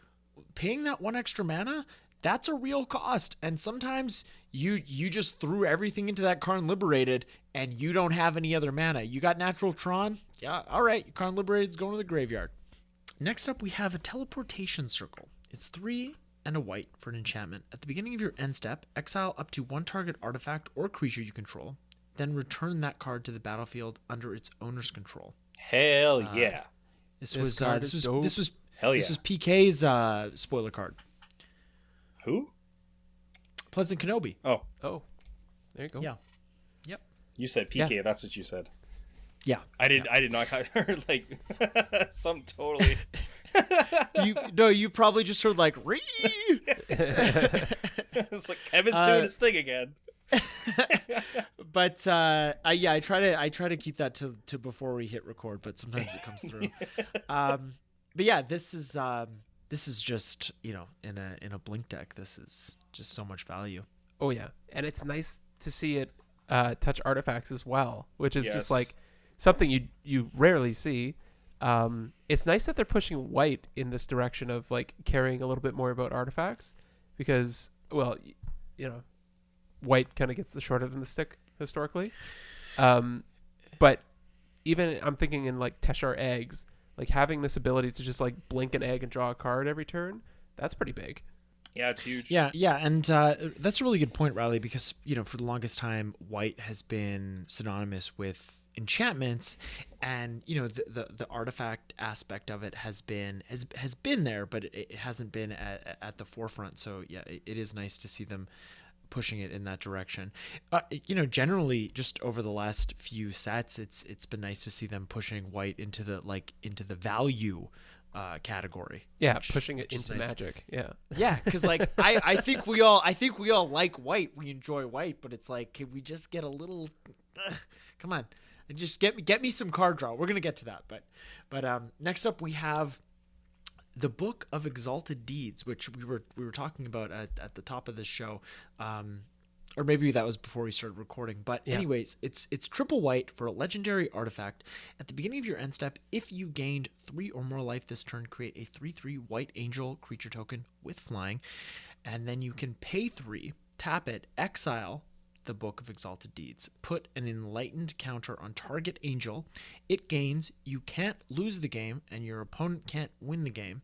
paying that 1 extra mana, that's a real cost. And sometimes you just threw everything into that Karn Liberated and you don't have any other mana. You got Natural Tron, all right, Karn Liberated's going to the graveyard. Next up, we have a Teleportation Circle. It's 3 and a white for an enchantment. At the beginning of your end step, exile up to one target artifact or creature you control, then return that card to the battlefield under its owner's control. Hell yeah. This This was card this is was dope. this was Hell this yeah. was PK's spoiler card. Who? Pleasant Kenobi. Oh, Oh, there you go. Yeah. Yep. you said PK. That's what you said. Yeah. I did not heard like some totally. You probably just heard like "Ree." It's like Kevin's doing his thing again. But I try to keep that to before we hit record, but sometimes it comes through. But yeah, this is just, you know, in a blink deck, this is just so much value. Oh yeah, and it's nice to see it touch artifacts as well, which is Yes. just like something you rarely see. It's nice that they're pushing white in this direction of like caring a little bit more about artifacts, because well, you know, white kind of gets the short end of the stick historically. But even I'm thinking in like Teshar eggs, like having this ability to just like blink an egg and draw a card every turn, that's pretty big. Yeah, it's huge. Yeah, and that's a really good point, Riley, because, you know, for the longest time, white has been synonymous with enchantments, and, you know, the artifact aspect of it has been there, but it hasn't been at the forefront. So yeah, it is nice to see them pushing it in that direction. You know, generally, just over the last few sets, it's been nice to see them pushing white into the value category. Yeah, pushing it which is into nice. Magic. Yeah. Yeah, because like I think we all like white. We enjoy white, but it's like, can we just get a little? Come on, just get me some card draw. We're gonna get to that, but next up we have the Book of Exalted Deeds, which we were talking about at the top of this show. Or maybe that was before we started recording. But Yeah. anyways, it's triple white for a legendary artifact. At the beginning of your end step, if you gained 3 or more life this turn, create a 3/3 white angel creature token with flying. And then you can pay 3, tap it, exile the Book of Exalted Deeds. Put an enlightened counter on target angel. It gains, you can't lose the game, and your opponent can't win the game.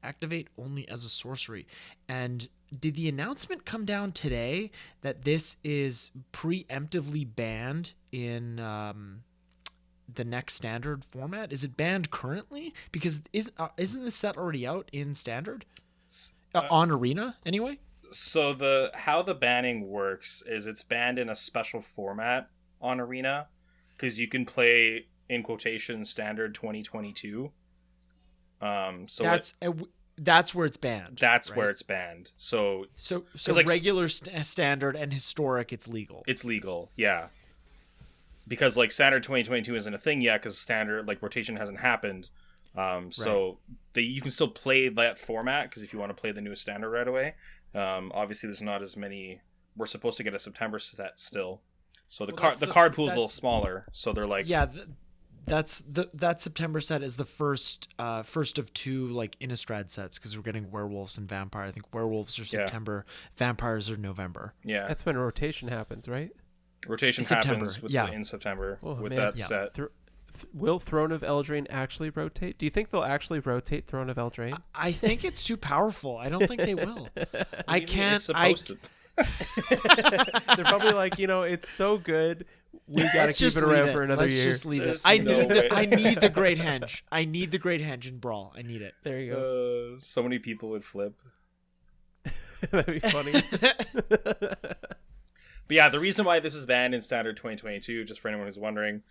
Activate only as a sorcery. And did the announcement come down today that this is preemptively banned in the next standard format? Is it banned currently? Because isn't this set already out in standard? On Arena, anyway? So how the banning works is it's banned in a special format on Arena, because you can play, in quotation, standard 2022. That's where it's banned. That's right? where it's banned. So like, regular standard and historic, it's legal. it's legal, yeah. Because like standard 2022 isn't a thing yet, because standard like rotation hasn't happened. So you can still play that format, because if you want to play the newest standard right away, obviously there's not as many. We're supposed to get a September set still, so the card pool's a little smaller. So they're like, yeah, that September set is the first of 2 like Innistrad sets, because we're getting werewolves and vampire. I think werewolves are September, vampires are November. yeah, That's when rotation happens, right? rotation September, happens in September Oh, with man. that Yeah. set. Will Throne of Eldraine actually rotate? Do you think they'll actually rotate Throne of Eldraine? I think it's too powerful. I don't think they will. I can't. It's supposed to. They're probably like, you know, it's so good, we gotta Let's keep just it leave around it. for another Let's year. just leave There's it. I no need way. I need the Great Henge. I need the Great Henge in Brawl. I need it. There you go. So many people would flip. That'd be funny. But yeah, the reason why this is banned in standard 2022, just for anyone who's wondering,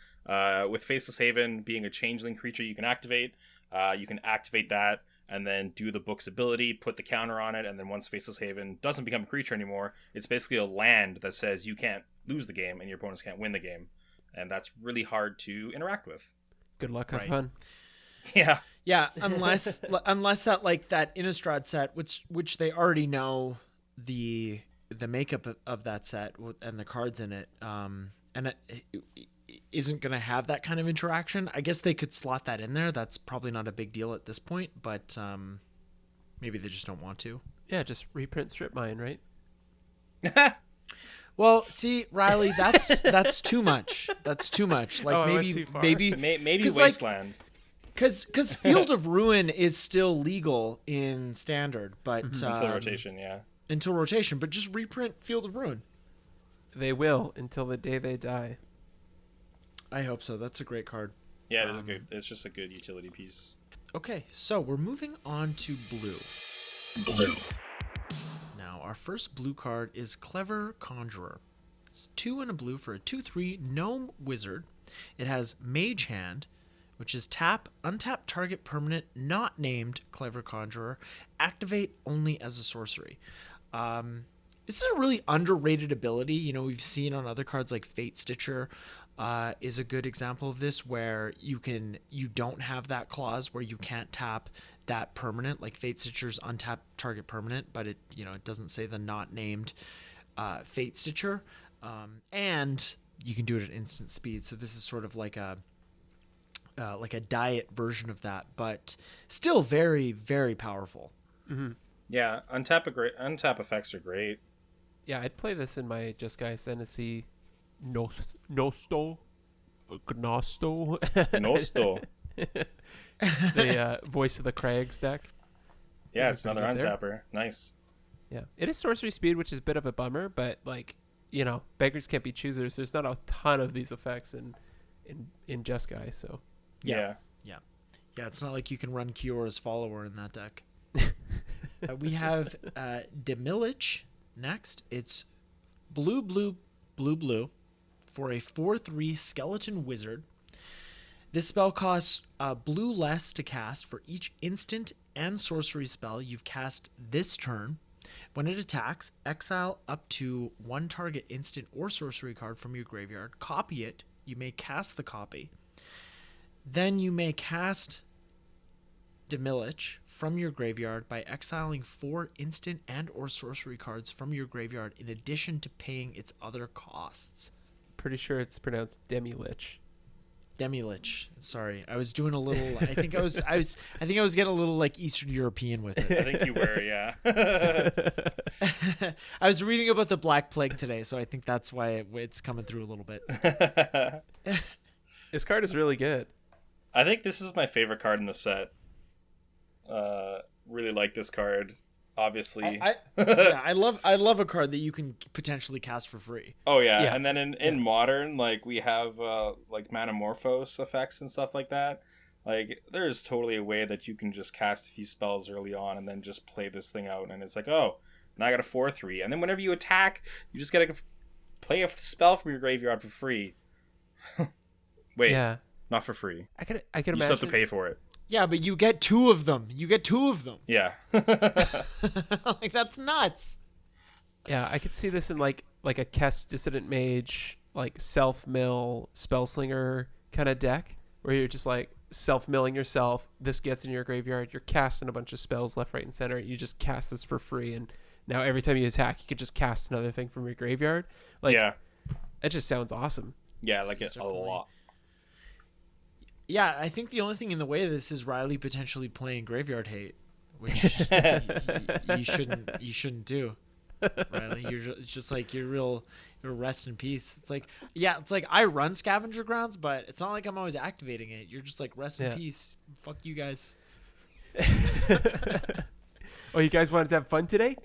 with Faceless Haven being a changeling creature you can activate that and then do the book's ability, put the counter on it, and then once Faceless Haven doesn't become a creature anymore, it's basically a land that says you can't lose the game and your opponents can't win the game. And that's really hard to interact with. Good luck, have Right. fun. Yeah. Yeah, unless that like that Innistrad set, which they already know the makeup of that set and the cards in it, and it isn't going to have that kind of interaction. I guess they could slot that in there. That's probably not a big deal at this point, but maybe they just don't want to. Yeah, just reprint Strip Mine, right? Well, see, Riley, that's too much. That's too much. Like Oh, I went too far. Maybe 'cause, like, Wasteland. Because Field of Ruin is still legal in Standard, but Until rotation, yeah. Until rotation, but just reprint Field of Ruin. They will until the day they die. I hope so. That's a great card. Yeah, it is a good. It's just a good utility piece. Okay, so we're moving on to blue. Blue. Now, our first blue card is Clever Conjurer. It's 2 and a blue for a 2/3 gnome wizard. It has Mage Hand, which is tap, untap target permanent not named Clever Conjurer, activate only as a sorcery. This is a really underrated ability. You know, we've seen on other cards like Fate Stitcher is a good example of this, where you don't have that clause where you can't tap that permanent, like Fate Stitcher's untap target permanent, but it doesn't say the not named Fate Stitcher, and you can do it at instant speed. So this is sort of like a diet version of that, but still very, very powerful. Mm-hmm. Yeah, untap effects are great. Yeah, I'd play this in my Just Guy Ascendancy Gnosto. The Voice of the Crags deck. Yeah, it's another untapper. Nice. Yeah, it is sorcery speed, which is a bit of a bummer, but beggars can't be choosers. There's not a ton of these effects in Just Guy, so yeah. It's not like you can run Kiora's Follower in that deck. We have Demilich next. It's blue for a 4/3 skeleton wizard. This spell costs blue less to cast for each instant and sorcery spell you've cast this turn. When it attacks, exile up to one target instant or sorcery card from your graveyard. Copy it. You may cast the copy. Then you may cast Demilich from your graveyard by exiling 4 instant and or sorcery cards from your graveyard in addition to paying its other costs. Pretty sure it's pronounced Demilich. Demilich. Sorry, I was doing a little. I think I was getting a little like Eastern European with it. I think you were, yeah. I was reading about the Black Plague today, so I think that's why it's coming through a little bit. This card is really good. I think this is my favorite card in the set. Really like this card. Obviously, I love a card that you can potentially cast for free. Oh yeah. And then in modern, like we have like Manamorphose effects and stuff like that. Like there's totally a way that you can just cast a few spells early on and then just play this thing out, and it's like, oh, now I got a 4/3, and then whenever you attack, you just gotta play a spell from your graveyard for free. Wait, yeah, not for free. I could you imagine. still have to pay for it. Yeah, but you get 2 of them. Yeah. Like that's nuts. Yeah, I could see this in like a Kess Dissident Mage, like self-mill Spellslinger kind of deck, where you're just like self-milling yourself. This gets in your graveyard. You're casting a bunch of spells left, right, and center. You just cast this for free, and now every time you attack, you could just cast another thing from your graveyard. Like, yeah, it just sounds awesome. Yeah, I like it a lot. Yeah, I think the only thing in the way of this is Riley potentially playing Graveyard Hate, which you shouldn't do. Riley, it's just like you're rest in peace. It's like I run Scavenger Grounds, but it's not like I'm always activating it. You're just like rest in peace. Fuck you guys. Oh, you guys wanted to have fun today?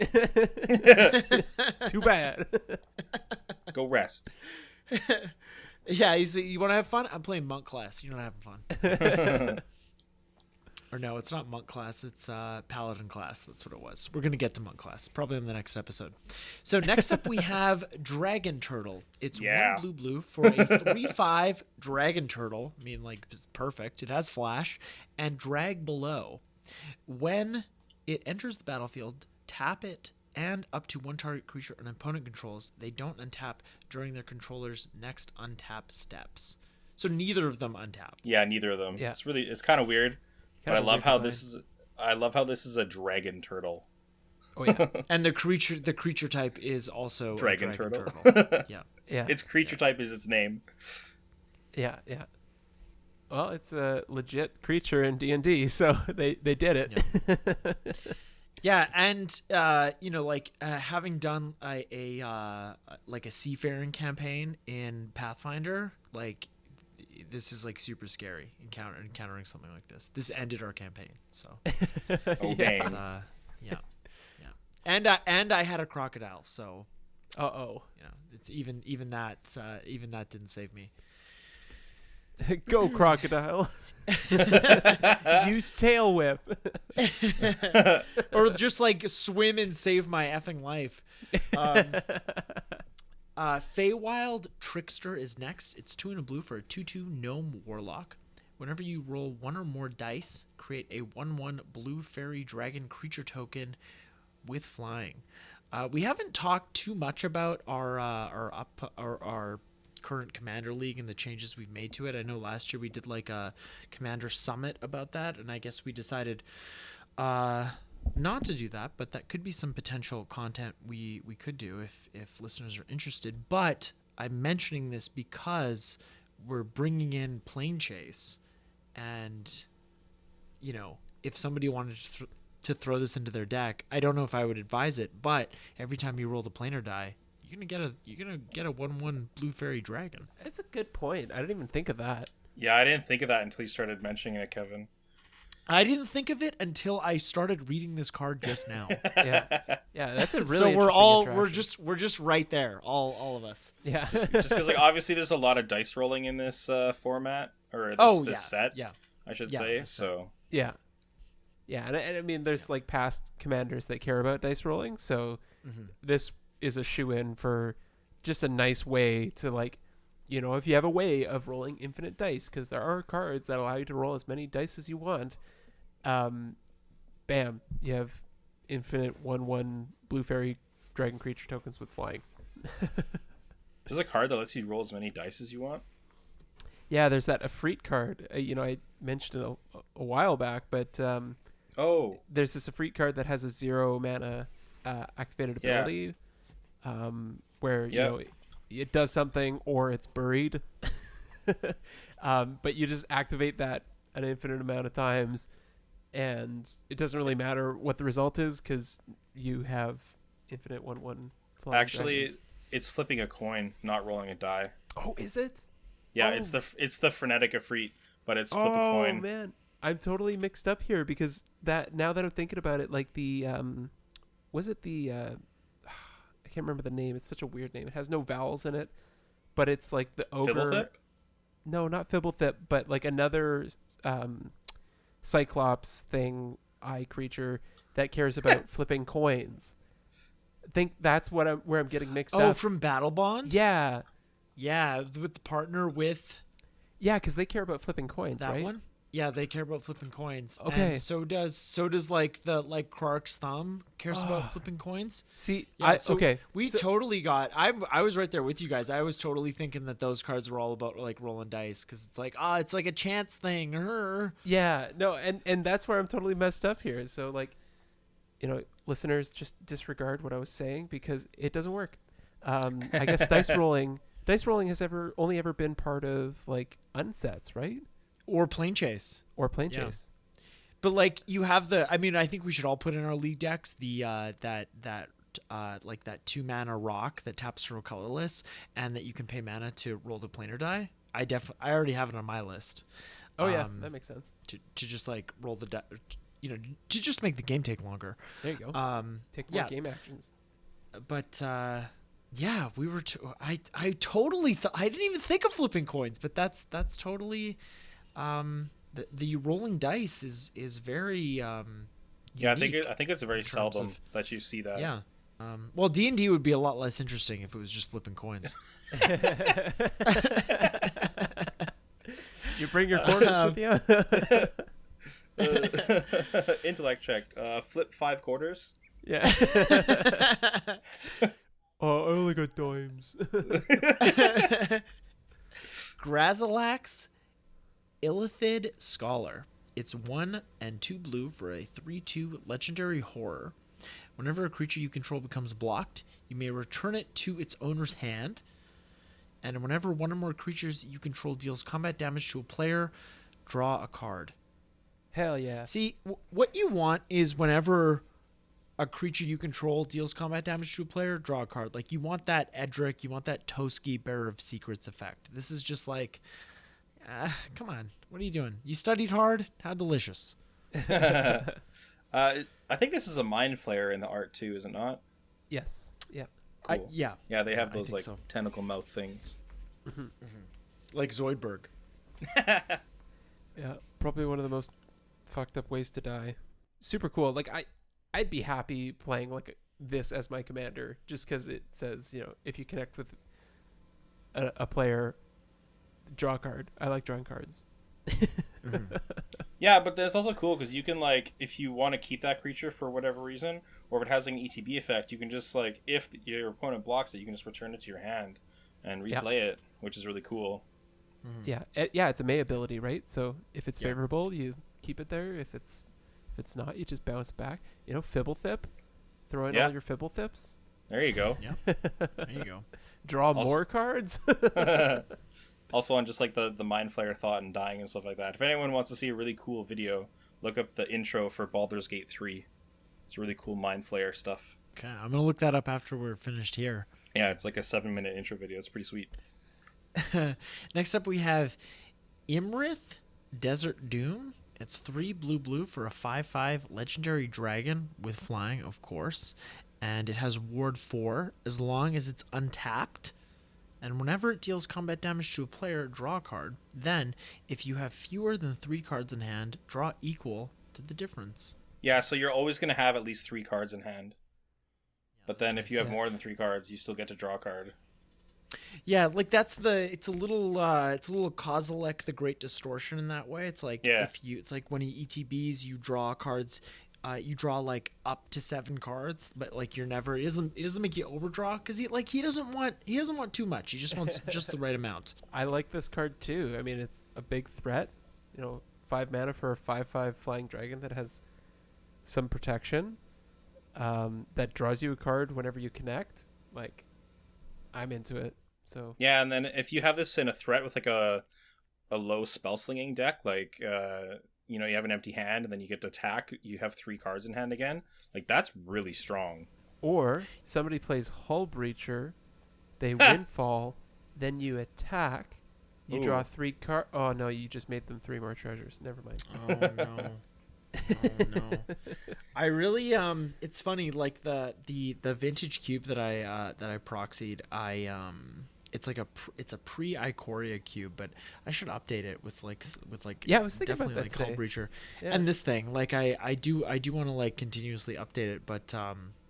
Too bad. Go rest. Yeah, you want to have fun? I'm playing Monk class. You're not having fun. Or no, it's not Monk class. It's Paladin class. That's what it was. We're going to get to Monk class probably in the next episode. So next up we have Dragon Turtle. It's 1 blue for a 3/5 Dragon Turtle. I mean, like, it's perfect. It has flash and drag below. When it enters the battlefield, tap it and up to one target creature an opponent controls. They don't untap during their controller's next untap steps. So neither of them untap. Yeah, neither of them. Yeah. It's kind of weird. But I love how design. I love how this is a dragon turtle. Oh yeah. And the creature type is also Dragon a dragon turtle. turtle. Yeah. Yeah. Its creature type is its name. Yeah. Well, it's a legit creature in D&D, so they did it. Yeah. Yeah, and having done a seafaring campaign in Pathfinder, like this is like super scary encountering something like this. This ended our campaign, so Oh, it's, dang. yeah. And I had a crocodile, so it's even that didn't save me. Go crocodile. Use tail whip. Or just like swim and save my effing life. Feywild Trickster is next. It's 2 and a blue for a 2/2 gnome warlock. Whenever you roll 1 or more dice, create a 1/1 blue fairy dragon creature token with flying. We haven't talked too much about our current Commander League and the changes we've made to it. I know last year we did like a Commander Summit about that, and I guess we decided not to do that, but that could be some potential content we could do if listeners are interested. But I'm mentioning this because we're bringing in Plane Chase, and if somebody wanted to throw this into their deck, I don't know if I would advise it, but every time you roll the planar die, you're gonna get a 1/1 blue fairy dragon. That's a good point. I didn't even think of that. Yeah, I didn't think of that until you started mentioning it, Kevin. I didn't think of it until I started reading this card just now. Yeah, that's a really. So interesting we're just right there, all of us. Yeah. Just because like obviously there's a lot of dice rolling in this format or this set. Yeah. I should say. So Yeah. And I mean, there's like past commanders that care about dice rolling, so this is a shoe-in for just a nice way to, like, if you have a way of rolling infinite dice, because there are cards that allow you to roll as many dice as you want, bam, you have infinite 1/1 blue fairy dragon creature tokens with flying. there's a card that lets you roll as many dice as you want. Yeah, there's that Efreet card. I mentioned it a while back, but there's this Efreet card that has a 0 mana activated ability, where it does something or it's buried, but you just activate that an infinite amount of times, and it doesn't really matter what the result is because you have infinite 1/1 flying Actually, dragons. it's flipping a coin, not rolling a die. Oh, is it? Yeah, Oh. it's the frenetic Efreet, but it's flip a coin. Oh man, I'm totally mixed up here because now that I'm thinking about it, like the was it the I can't remember the name. It's such a weird name. It has no vowels in it, but it's like the ogre. Fibblethip? No, not Fibblethip, but like another Cyclops thing, eye creature that cares about flipping coins. I think that's where I'm getting mixed up. Oh, from Battle Bond? Yeah, with the partner with because they care about flipping coins, that right? one. Yeah, they care about flipping coins. Okay. And so does like Clark's Thumb cares about flipping coins. See, Yeah, we totally got. I was right there with you guys. I was totally thinking that those cards were all about like rolling dice because it's like it's like a chance thing. Yeah, no, and that's where I'm totally messed up here. So like, listeners, just disregard what I was saying because it doesn't work. I guess dice rolling has only ever been part of like unsets, right? Or Plane Chase. Chase. But like you have I think we should all put in our league decks the that 2 mana rock that taps for colorless and that you can pay mana to roll the planar die. I already have it on my list. Oh yeah, that makes sense. To just like roll the die, to just make the game take longer. There you go. Take more game actions. But yeah, we were. I totally. I didn't even think of flipping coins, but that's totally. The rolling dice is very. Yeah, I think it's very seldom that you see that. Yeah. Well, D&D would be a lot less interesting if it was just flipping coins. You bring your quarters with you. Intellect checked. Flip 5 quarters. Yeah. Oh, I only got dimes. Grazilax Illithid Scholar. It's 1 and 2 blue for a 3/2 legendary horror. Whenever a creature you control becomes blocked, you may return it to its owner's hand. And whenever one or more creatures you control deals combat damage to a player, draw a card. Hell yeah. See, what you want is whenever a creature you control deals combat damage to a player, draw a card. Like, you want that Edric, you want that Toski Bearer of Secrets effect. This is just like, Come on. What are you doing? You studied hard? How delicious. I think this is a mind flayer in the art too, is it not? Yes. Yeah. Cool. Yeah. Yeah, they have I those think like so. tentacle mouth things. Like Zoidberg. Yeah. Probably one of the most fucked up ways to die. Super cool. Like I'd be happy playing like this as my commander, just because it says, if you connect with a player, draw a card. I like drawing cards. Yeah, but that's also cool because you can like, if you want to keep that creature for whatever reason, or if it has like an ETB effect, you can just like, if your opponent blocks it, you can just return it to your hand and replay it, which is really cool. Yeah, it's a May ability, right? So if it's favorable, you keep it there. If it's not, you just bounce it back. Fibblethip, throw in all your Fibbletips. There you go. Yeah, there you go. Draw more cards. Also on just like the Mind Flayer thought and dying and stuff like that. If anyone wants to see a really cool video, look up the intro for Baldur's Gate 3. It's really cool Mind Flayer stuff. Okay, I'm gonna look that up after we're finished here. Yeah, it's like a 7-minute intro video. It's pretty sweet. Next up, we have Imrith Desert Doom. It's 3 blue for a 5/5 legendary dragon with flying, of course, and it has ward 4 as long as it's untapped. And whenever it deals combat damage to a player, draw a card. Then, if you have fewer than 3 cards in hand, draw equal to the difference. Yeah, so you're always going to have at least 3 cards in hand. But then if you have more than 3 cards, you still get to draw a card. Yeah, like it's a little Kozilek the Great Distortion in that way. It's like it's like when he ETBs, you draw cards. You draw like up to 7 cards, but like it doesn't make you overdraw because he doesn't want too much. He just wants just the right amount. I like this card too. I mean, it's a big threat. 5 mana for a 5/5 flying dragon that has some protection. That draws you a card whenever you connect. Like, I'm into it. So yeah, and then if you have this in a threat with like a low spell slinging deck, like you have an empty hand and then you get to attack, you have 3 cards in hand again. Like, that's really strong. Or somebody plays Hull Breacher, they windfall, then you attack, you draw 3 cards. Oh no, you just made them 3 more treasures. Never mind. Oh no. Oh no. I really it's funny, like the vintage cube that I proxied, it's a pre-Ikoria cube, but I should update it with like I was thinking definitely about that like today. Hull Breacher. Yeah. And this thing, like I do want to like continuously update it, but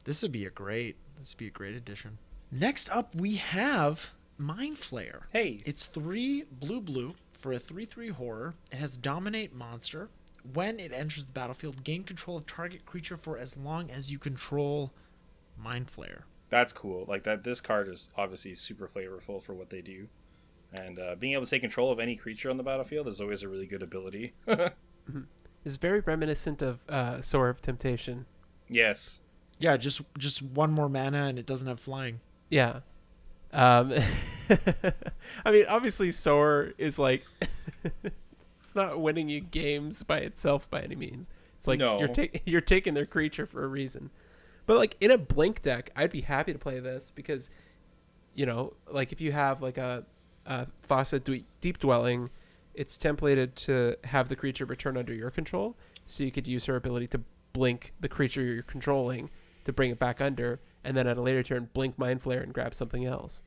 this would be a great addition. Next up we have Mind Flayer. Hey, It's 3 blue for a 3/3 horror. It has Dominate Monster. When it enters the battlefield, gain control of target creature for as long as you control Mind Flayer. that's cool. Like that, this card is obviously super flavorful for what they do, and being able to take control of any creature on the battlefield is always a really good ability. It's very reminiscent of Soar of Temptation. Yes. Yeah, just 1 more mana and it doesn't have flying. Yeah. I mean, obviously Soar is like it's not winning you games by itself by any means. It's like you're taking their creature for a reason. But like in a blink deck, I'd be happy to play this because, like if you have like a Fossa Deep Dwelling, it's templated to have the creature return under your control, so you could use her ability to blink the creature you're controlling to bring it back under, and then at a later turn blink Mind Flayer and grab something else.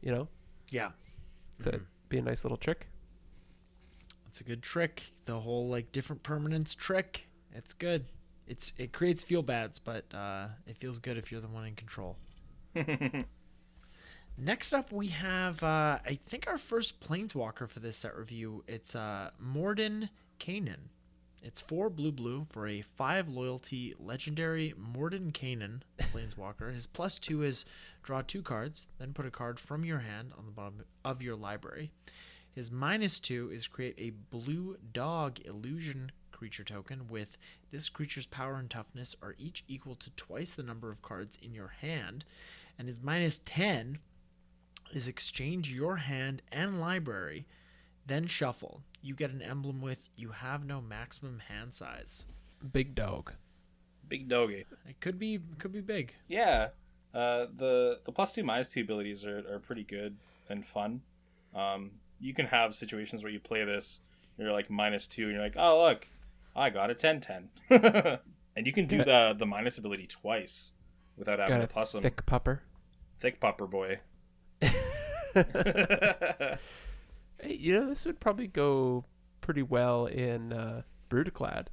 Yeah. So it'd be a nice little trick. It's a good trick. The whole like different permanence trick. It's good. It creates feel bads, but it feels good if you're the one in control. Next up, we have I think our first Planeswalker for this set review. It's Morden Kanan. It's 4 blue for a 5 loyalty legendary Morden Kanan Planeswalker. His +2 is draw 2 cards, then put a card from your hand on the bottom of your library. His -2 is create a blue dog illusion creature token with this creature's power and toughness are each equal to twice the number of cards in your hand. And his -10 is exchange your hand and library, then shuffle. You get an emblem with you have no maximum hand size. Big dog. Big doggy. It could be big. Yeah. The +2/-2 abilities are pretty good and fun. you can have situations where you play this, you're like -2, and you're like, oh look, I got a 10/10, and you can do the minus ability twice without having to plus them. Thick pupper. Thick pupper boy. Hey, this would probably go pretty well in Brutaclad.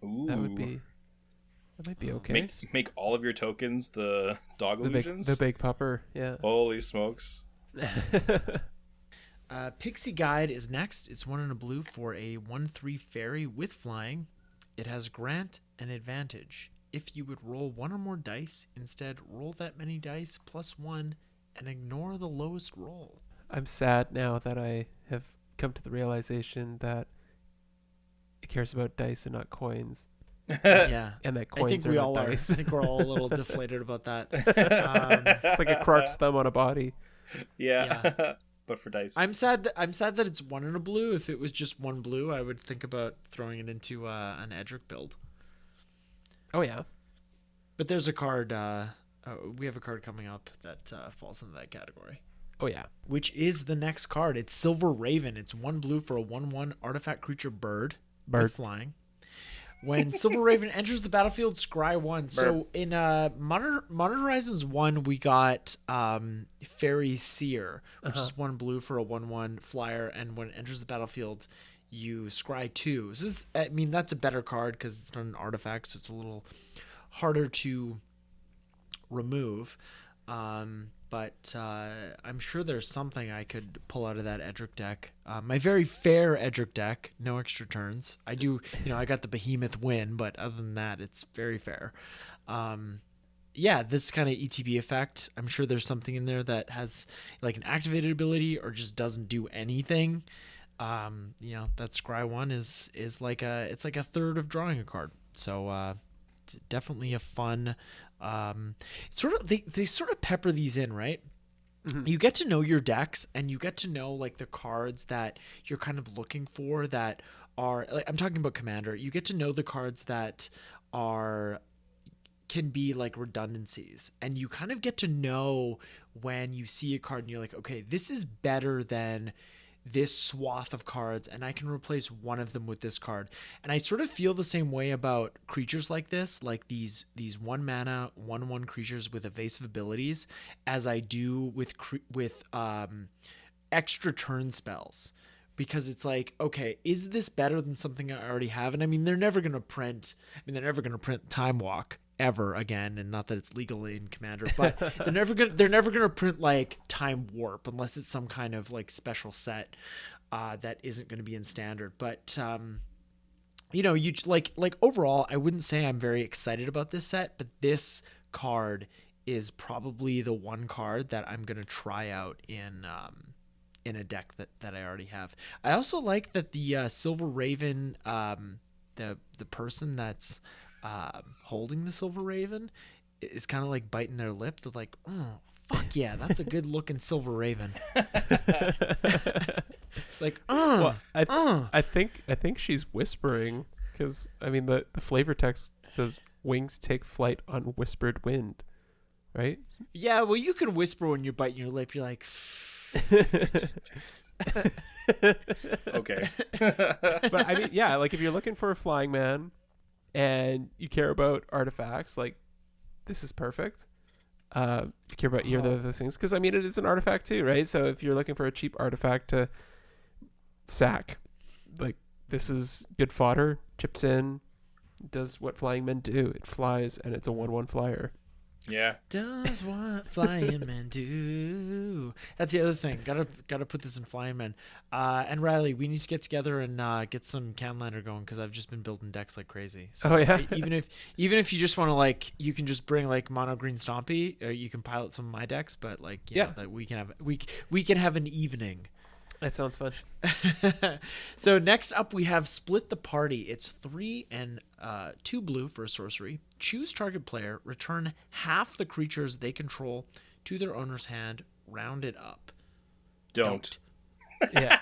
Ooh. That might be okay. Make all of your tokens the dog illusions. The big pupper, yeah. Holy smokes. Pixie Guide is next. It's 1 and a blue for a 1/3 fairy with flying. It has grant and advantage. If you would roll 1 or more dice, instead roll that many dice plus 1 and ignore the lowest roll. I'm sad now that I have come to the realization that it cares about dice and not coins. Yeah, And that I coins think are we not all dice. are. I think we're all a little deflated about that. It's like a Crocs thumb on a body. Yeah. But for dice. I'm sad that it's 1 and a blue. If it was just 1 blue, I would think about throwing it into an Edric build. Oh yeah. But there's a card. We have a card coming up that falls into that category. Oh yeah. Which is the next card. It's Silver Raven. It's 1 blue for a 1/1 artifact creature bird. With flying. When Silver Raven enters the battlefield, scry 1. So in Modern Horizons 1, we got Fairy Seer, which is 1 blue for a 1/1 flyer, and when it enters the battlefield, you scry 2. So that's a better card because it's not an artifact, so it's a little harder to remove. But I'm sure there's something I could pull out of that Edric deck. My very fair Edric deck, no extra turns. I do, I got the Behemoth win, but other than that, it's very fair. This kind of ETB effect, I'm sure there's something in there that has like an activated ability or just doesn't do anything. That scry 1 is like it's like a third of drawing a card. So definitely a fun they sort of pepper these in, right? Mm-hmm. You get to know your decks and you get to know like the cards that you're kind of looking for that are like, I'm talking about Commander. You get to know the cards that can be like redundancies, and you kind of get to know when you see a card and you're like, okay, this is better than this swath of cards, and I can replace one of them with this card. And I sort of feel the same way about creatures like this, like these 1 mana 1/1 creatures with evasive abilities, as I do with extra turn spells, because it's like, okay, is this better than something I already have? And I mean, they're never going to print Time Walk ever again, and not that it's legal in Commander, but they're never gonna print like Time Warp unless it's some kind of like special set that isn't going to be in Standard. But you like overall, I wouldn't say I'm very excited about this set, but this card is probably the one card that I'm gonna try out in a deck that I already have. I also like that the Silver Raven, the person that's holding the Silver Raven is kind of like biting their lip. They're like, oh, fuck yeah, that's a good looking Silver Raven. It's like, I think she's whispering, because I mean the flavor text says wings take flight on whispered wind, right? Yeah, well, you can whisper when you're biting your lip. You're like, okay. But I mean, yeah, like if you're looking for a flying man and you care about artifacts, like this is perfect. If you care about either of those things, because I mean it is an artifact too, right? So if you're looking for a cheap artifact to sack, like this is good fodder. Chips in, does what flying men do. It flies, and it's a 1/1 flyer. Yeah. Does what flying men do. That's the other thing. Gotta put this in flying men. And Riley, we need to get together and get some Canlander going, because I've just been building decks like crazy. So even if you just want to, like, you can just bring like mono green Stompy, or you can pilot some of my decks, but like that we can have an evening. That sounds fun. So next up we have Split the Party. It's 3 and 2 blue for a sorcery. Choose target player, return half the creatures they control to their owner's hand, round it up. Don't. Yeah.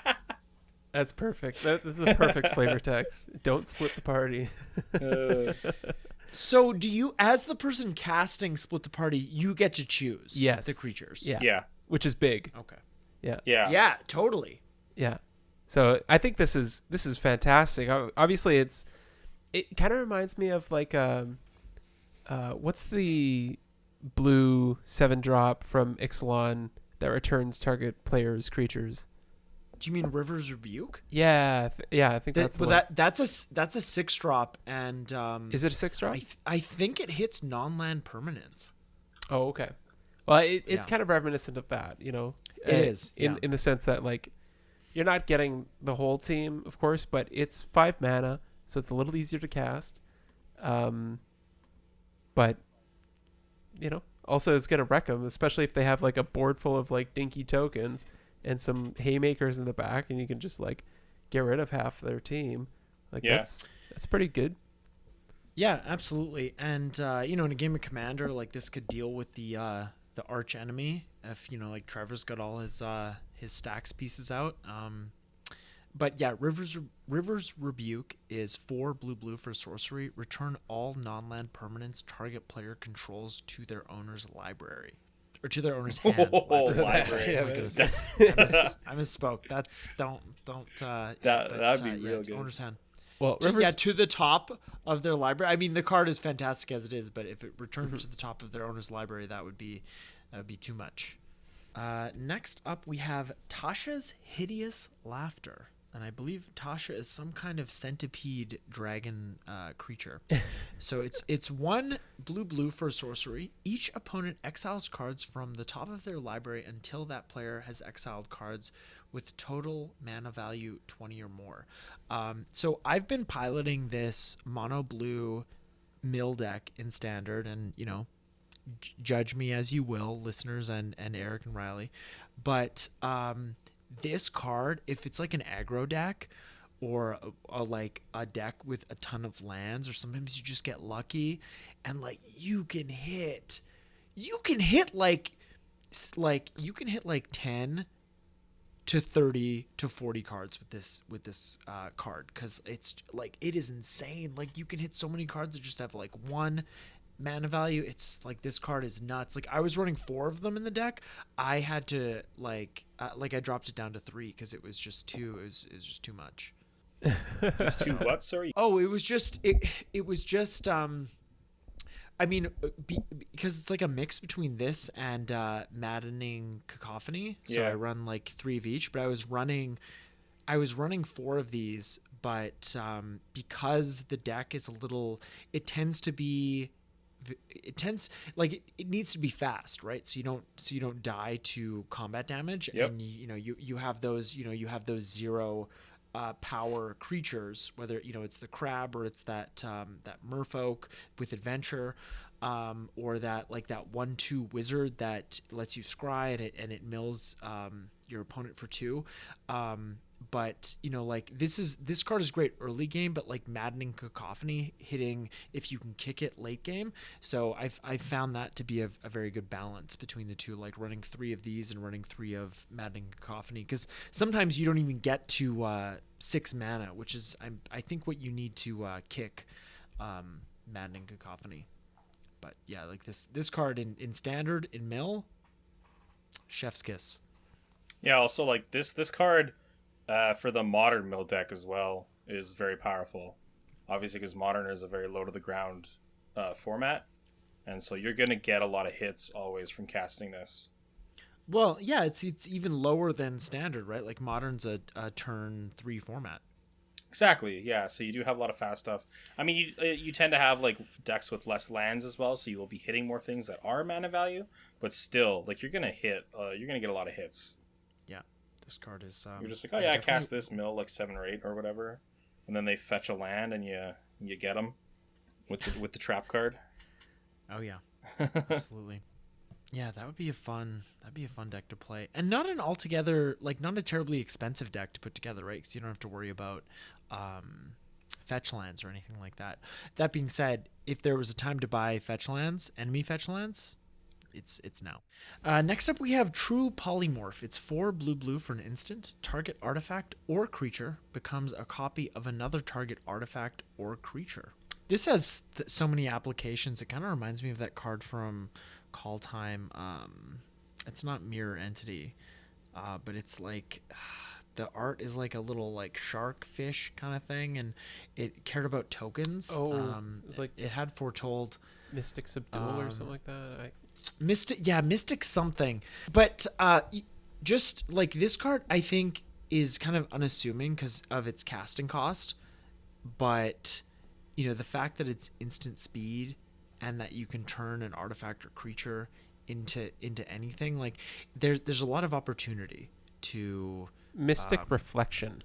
That's perfect. This is a perfect flavor text. Don't split the party. So do you, as the person casting Split the Party, you get to choose the creatures? Yeah. Which is big. Okay. Yeah. Yeah. Yeah, totally. Yeah. So I think this is fantastic. Obviously, it kind of reminds me of like what's the blue 7-drop from Ixalan that returns target players' creatures? Do you mean River's Rebuke? Yeah, I think that's the one. That's a 6-drop, and Is it a 6-drop? I think it hits non-land permanents. Oh, okay. Well, it's Yeah. kind of reminiscent of that, you know. It is, yeah. in the sense that like you're not getting the whole team, of course, but it's 5 mana, so it's a little easier to cast. But you know, also it's gonna wreck them, especially if they have like a board full of like dinky tokens and some haymakers in the back, and you can just like get rid of half their team. Like that's pretty good. Yeah, absolutely. And you know, in a game of Commander, like this could deal with the arch enemy if, you know, like Trevor's got all his stacks pieces out. But yeah, River's Rebuke is 4 blue for sorcery. Return all non-land permanents target player controls to their owner's library. Or to their owner's hand. Library. I misspoke. That's that'd be real good. Owner's hand. Well, To the top of their library. I mean, the card is fantastic as it is, but if it returned to the top of their owner's library, that would be too much. Next up, we have Tasha's Hideous Laughter. And I believe Tasha is some kind of centipede dragon creature. So it's 1 blue for sorcery. Each opponent exiles cards from the top of their library until that player has exiled cards with total mana value 20 or more. So I've been piloting this mono blue mill deck in Standard, and you know, judge me as you will, listeners and Eric and Riley, but this card, if it's like an aggro deck or a deck with a ton of lands, or sometimes you just get lucky and like you can hit like 10 to 30 to 40 cards with this card, because it's like, it is insane. Like you can hit so many cards that just have like 1 mana value. It's like, this card is nuts. Like I was running 4 of them in the deck. I had to I dropped it down to 3 because it was just too just too much. There's 2 what? Sorry. Oh, it was just I mean, because it's like a mix between this and Maddening Cacophony. So I run like 3 of each, but I was running 4 of these, but because the deck is it needs to be fast, right? So you don't die to combat damage. Yep. And you have those 0 power creatures, whether it's the crab or it's that merfolk with adventure, or that 1/2 wizard that lets you scry and it mills your opponent for 2. But this card is great early game, but like Maddening Cacophony hitting if you can kick it late game. So I've found that to be a very good balance between the two, like running 3 of these and running 3 of Maddening Cacophony, because sometimes you don't even get to 6 mana, which is I think what you need to kick Maddening Cacophony. But yeah, like this card in Standard, in Mill, chef's kiss. Yeah, also like this card for the modern mill deck as well is very powerful. Obviously, because modern is a very low to the ground format, and so you're gonna get a lot of hits always from casting this. Well, yeah, it's even lower than Standard, right? Like modern's a turn 3 format. Exactly, yeah. So you do have a lot of fast stuff. I mean, you tend to have like decks with less lands as well, so you will be hitting more things that are mana value, but still, like you're gonna get a lot of hits. Yeah, this card is. You're just like, oh yeah, I cast this mill like 7 or 8 or whatever, and then they fetch a land and you get them with the trap card. Oh yeah, absolutely. Yeah, that would be a fun deck to play, and not a terribly expensive deck to put together, right? Because you don't have to worry about fetch lands or anything like that. That being said, if there was a time to buy enemy fetch lands, it's now. Next up, we have True Polymorph. It's 4 blue for an instant. Target artifact or creature becomes a copy of another target artifact or creature. This has so many applications. It kind of reminds me of that card from Call Time. It's not Mirror Entity. but it's like the art is like a little like shark fish kind of thing, and it cared about tokens. Oh, it was like It had foretold Mystic Subdual or something like that. Mystic something. But just like this card, I think is kind of unassuming because of its casting cost. But the fact that it's instant speed and that you can turn an artifact or creature into anything, like there's a lot of opportunity to Mystic Reflection.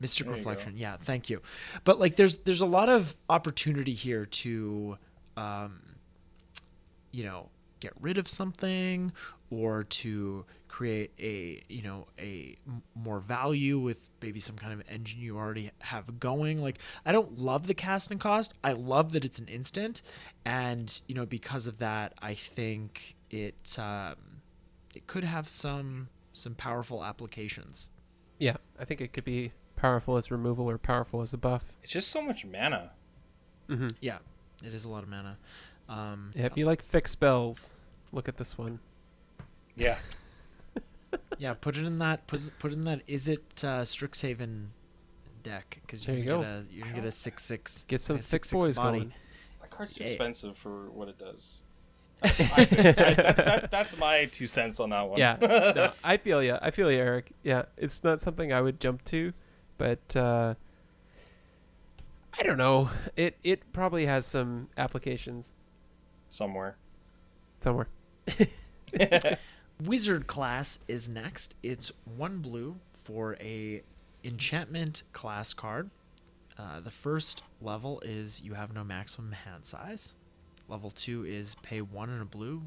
Mystic There you Reflection. go. Yeah, thank you. But like there's a lot of opportunity here to get rid of something, or to create a more value with maybe some kind of engine you already have going. Like, I don't love the casting cost. I love that it's an instant, and because of that, I think it could have some powerful applications. Yeah, I think it could be powerful as removal or powerful as a buff. It's just so much mana. Mm-hmm. Yeah, it is a lot of mana. Yeah, if you like fixed spells, look at this one. Yeah. Yeah, put it in that. Put it in that. Is it Strixhaven deck? Because There you you're go. gonna get a 6/6. Get some a thick 6/6 boys body. going. That card's too Yeah. expensive for what it does. That's my 2 cents on that one. Yeah, no, I feel you. I feel you, Eric. Yeah, it's not something I would jump to, but I don't know. It probably has some applications Somewhere. somewhere. Wizard class is next. It's 1 blue for a enchantment class card. The first level is you have no maximum hand size. Level 2 is pay 1 and a blue.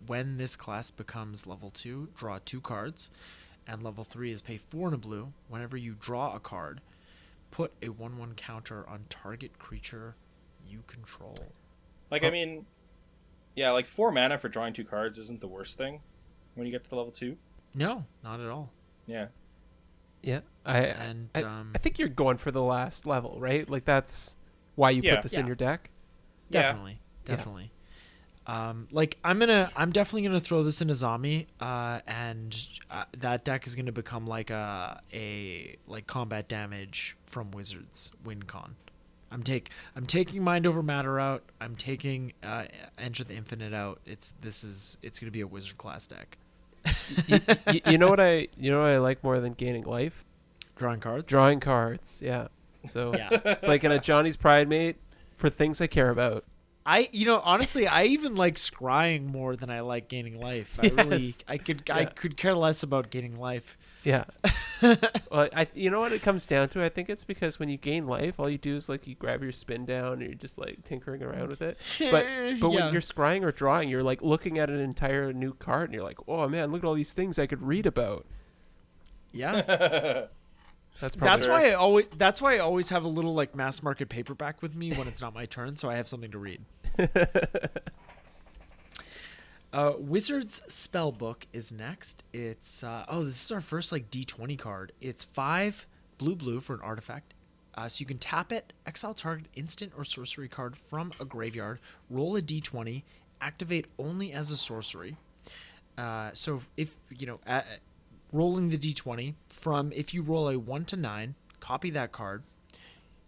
When this class becomes level 2, draw 2 cards. And level 3 is pay 4 and a blue. Whenever you draw a card, put a 1/1 counter on target creature you control. Like, I mean, yeah, like 4 mana for drawing 2 cards isn't the worst thing when you get to the level 2. No, not at all. Yeah. Yeah, I think you're going for the last level, right? Like that's why you Yeah. put this in Yeah. your deck. Definitely. Like I'm definitely gonna throw this in Azami, and that deck is gonna become like a like combat damage from Wizards win con. I'm taking Mind Over Matter out. I'm taking Enter the Infinite out. It's gonna be a Wizard class deck. You know what I like more than gaining life? Drawing cards. Drawing cards. Yeah. So Yeah. it's like in a Johnny's Pride Mate for things I care about. Honestly, I even like scrying more than I like gaining life. I could care less about gaining life. Yeah. Well, you know what it comes down to? I think it's because when you gain life, all you do is like you grab your spin down and you're just like tinkering around with it. But Yeah. when you're scrying or drawing, you're like looking at an entire new card and you're like, oh man, look at all these things I could read about. Yeah. That's probably That's why I always have a little like mass market paperback with me when it's not my turn, so I have something to read. Wizard's Spellbook is next. It's this is our first like D20 card. It's 5 blue for an artifact. So you can tap it, exile target instant or sorcery card from a graveyard, roll a D20, activate only as a sorcery. So if rolling the D20 if you roll a 1 to 9, copy that card.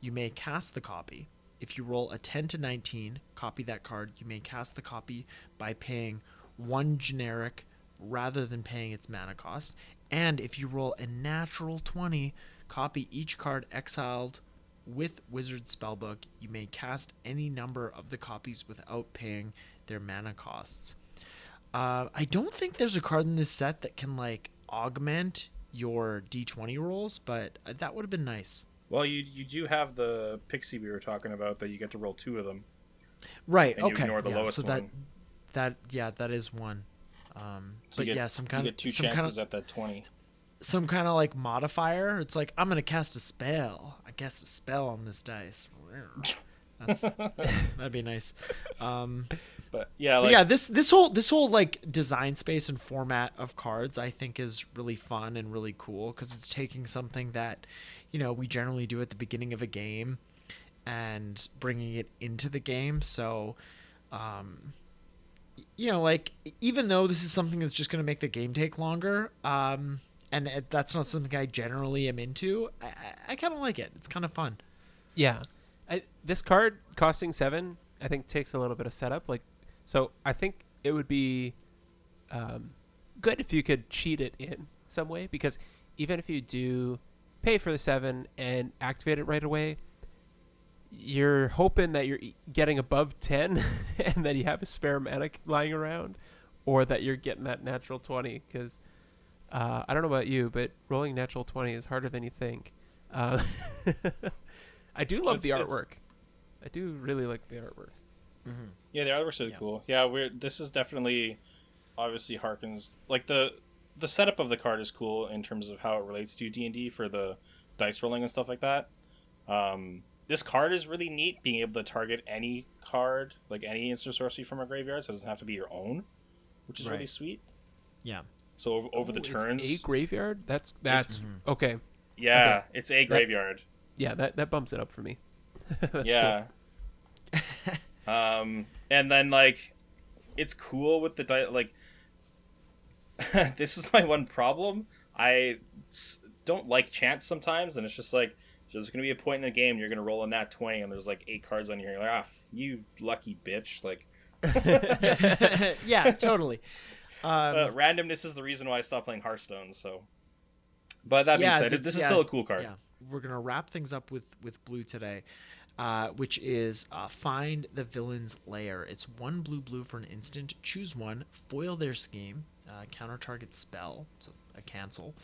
You may cast the copy. If you roll a 10 to 19, copy that card. You may cast the copy by paying 1 generic rather than paying its mana cost. And if you roll a natural 20, copy each card exiled with Wizard Spellbook. You may cast any number of the copies without paying their mana costs. I don't think there's a card in this set that can like augment your D20 rolls, but that would have been nice. Well, you do have the pixie we were talking about that you get to roll 2 of them. Right. And you Okay. ignore the lowest so one. that is one. So But you get, yeah, some kind you of get 2 some chances kind of at that 20. some kind of like modifier. It's like I'm gonna cast a spell. I cast a spell on this dice. That'd be nice. But yeah, But yeah, this whole like design space and format of cards I think is really fun and really cool because it's taking something that we generally do at the beginning of a game and bringing it into the game. So like, even though this is something that's just going to make the game take longer, that's not something I generally am into, I kind of like it. It's kind of fun. Yeah. This card costing 7, I think takes a little bit of setup. Like, so I think it would be good if you could cheat it in some way, because even if you do pay for the 7 and activate it right away, you're hoping that you're getting above 10 and that you have a spare mana lying around, or that you're getting that natural 20, because I don't know about you, but rolling natural 20 is harder than you think. I do love the artwork. I do really like the artwork. Mm-hmm. Yeah, the artwork's really cool. Yeah, this is definitely obviously harkens, like, the setup of the card is cool in terms of how it relates to D&D for the dice rolling and stuff like that. This card is really neat, being able to target any card, like any instant sorcery from a graveyard, so it doesn't have to be your own, which is really sweet. Yeah. So over the turns, it's a graveyard. That's okay. Yeah, okay. It's a graveyard. That bumps it up for me. Yeah. Cool. And then, like, it's cool with the like. This is my one problem. I don't like chance sometimes, and it's just like, there's going to be a point in the game you're going to roll a nat 20 and there's like 8 cards on here. You're like, you lucky bitch. Like, yeah, totally. Randomness is the reason why I stopped playing Hearthstone. So, but that being said, this is still a cool card. Yeah, we're going to wrap things up with blue today, which is Find the Villain's Lair. It's 1 blue for an instant. Choose one, foil their scheme, counter target spell, so a cancel,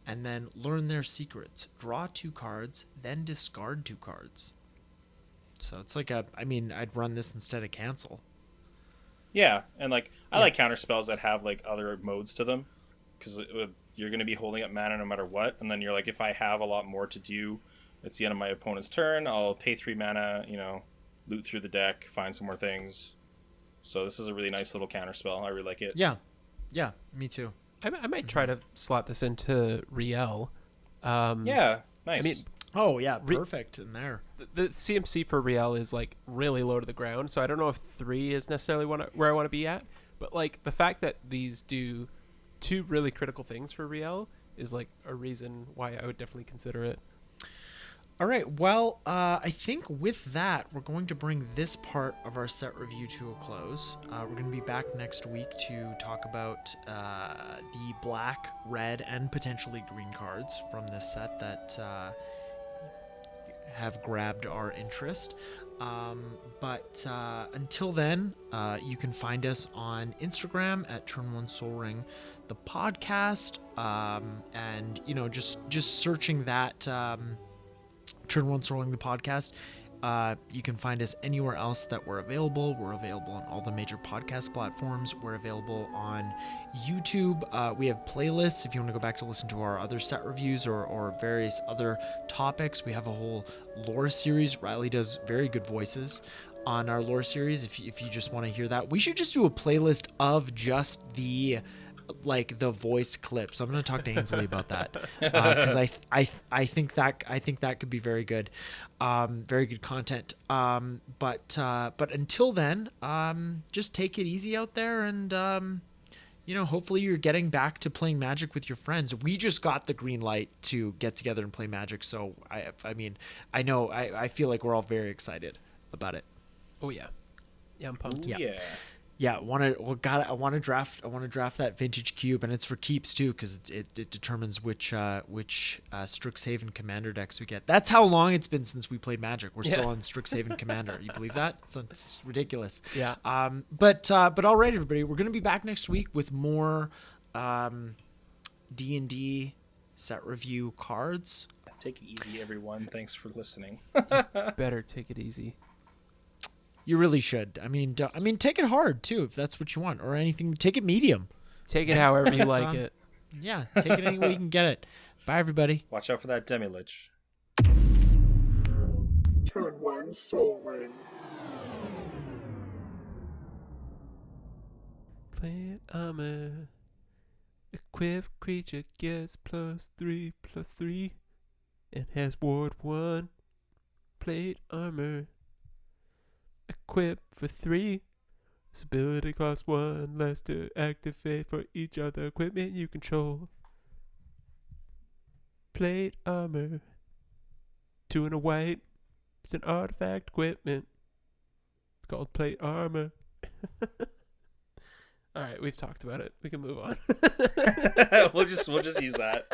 and then learn their secrets. Draw 2 cards, then discard 2 cards. So it's like I'd run this instead of cancel. Yeah, and like I like counter spells that have like other modes to them, because you're going to be holding up mana no matter what, and then you're like, if I have a lot more to do, it's the end of my opponent's turn, I'll pay 3 mana, loot through the deck, find some more things. So this is a really nice little counter spell. I really like it. Yeah, me too. I might try to slot this into Riel. Yeah, nice. I mean, perfect in there. The CMC for Riel is like really low to the ground, so I don't know if 3 is necessarily where I want to be at. But like the fact that these do 2 really critical things for Riel is like a reason why I would definitely consider it. All right, well, I think with that, we're going to bring this part of our set review to a close. We're going to be back next week to talk about the black, red, and potentially green cards from this set that have grabbed our interest. But until then, you can find us on Instagram at Turn 1 Soul Ring, the podcast, and, just searching that... Turn 1 Soul Ring, the podcast. You can find us anywhere else that we're available. We're available on all the major podcast platforms. We're available on YouTube. We have playlists if you want to go back to listen to our other set reviews or various other topics. We have a whole lore series. Riley does very good voices on our lore series if you just want to hear that. We should just do a playlist of just the voice clips. I'm going to talk to Ainsley about that because I think that could be very good content. But until then, just take it easy out there, and hopefully you're getting back to playing Magic with your friends. We just got the green light to get together and play Magic, so I feel like we're all very excited about it. Oh yeah, I'm pumped. Yeah, I want to draft that vintage cube, and it's for keeps too, because it determines which Strixhaven Commander decks we get. That's how long it's been since we played Magic. We're still on Strixhaven Commander. You believe that? It's ridiculous. Yeah. But all right, everybody, we're gonna be back next week with more D&D set review cards. Take it easy, everyone. Thanks for listening. Better take it easy. You really should. I mean, take it hard too if that's what you want, or anything. Take it medium. Take it however you like it. Yeah, take it any way you can get it. Bye, everybody. Watch out for that Demi-Lich. Turn 1 Soul Ring. Plant armor. Equipped creature gets +3/+3 and has ward 1. Plate armor. Equip for 3. Ability cost 1 less to activate for each other equipment you control. Plate armor. 2 and a white. It's an artifact equipment. It's called plate armor. All right, we've talked about it. We can move on. We'll just use that.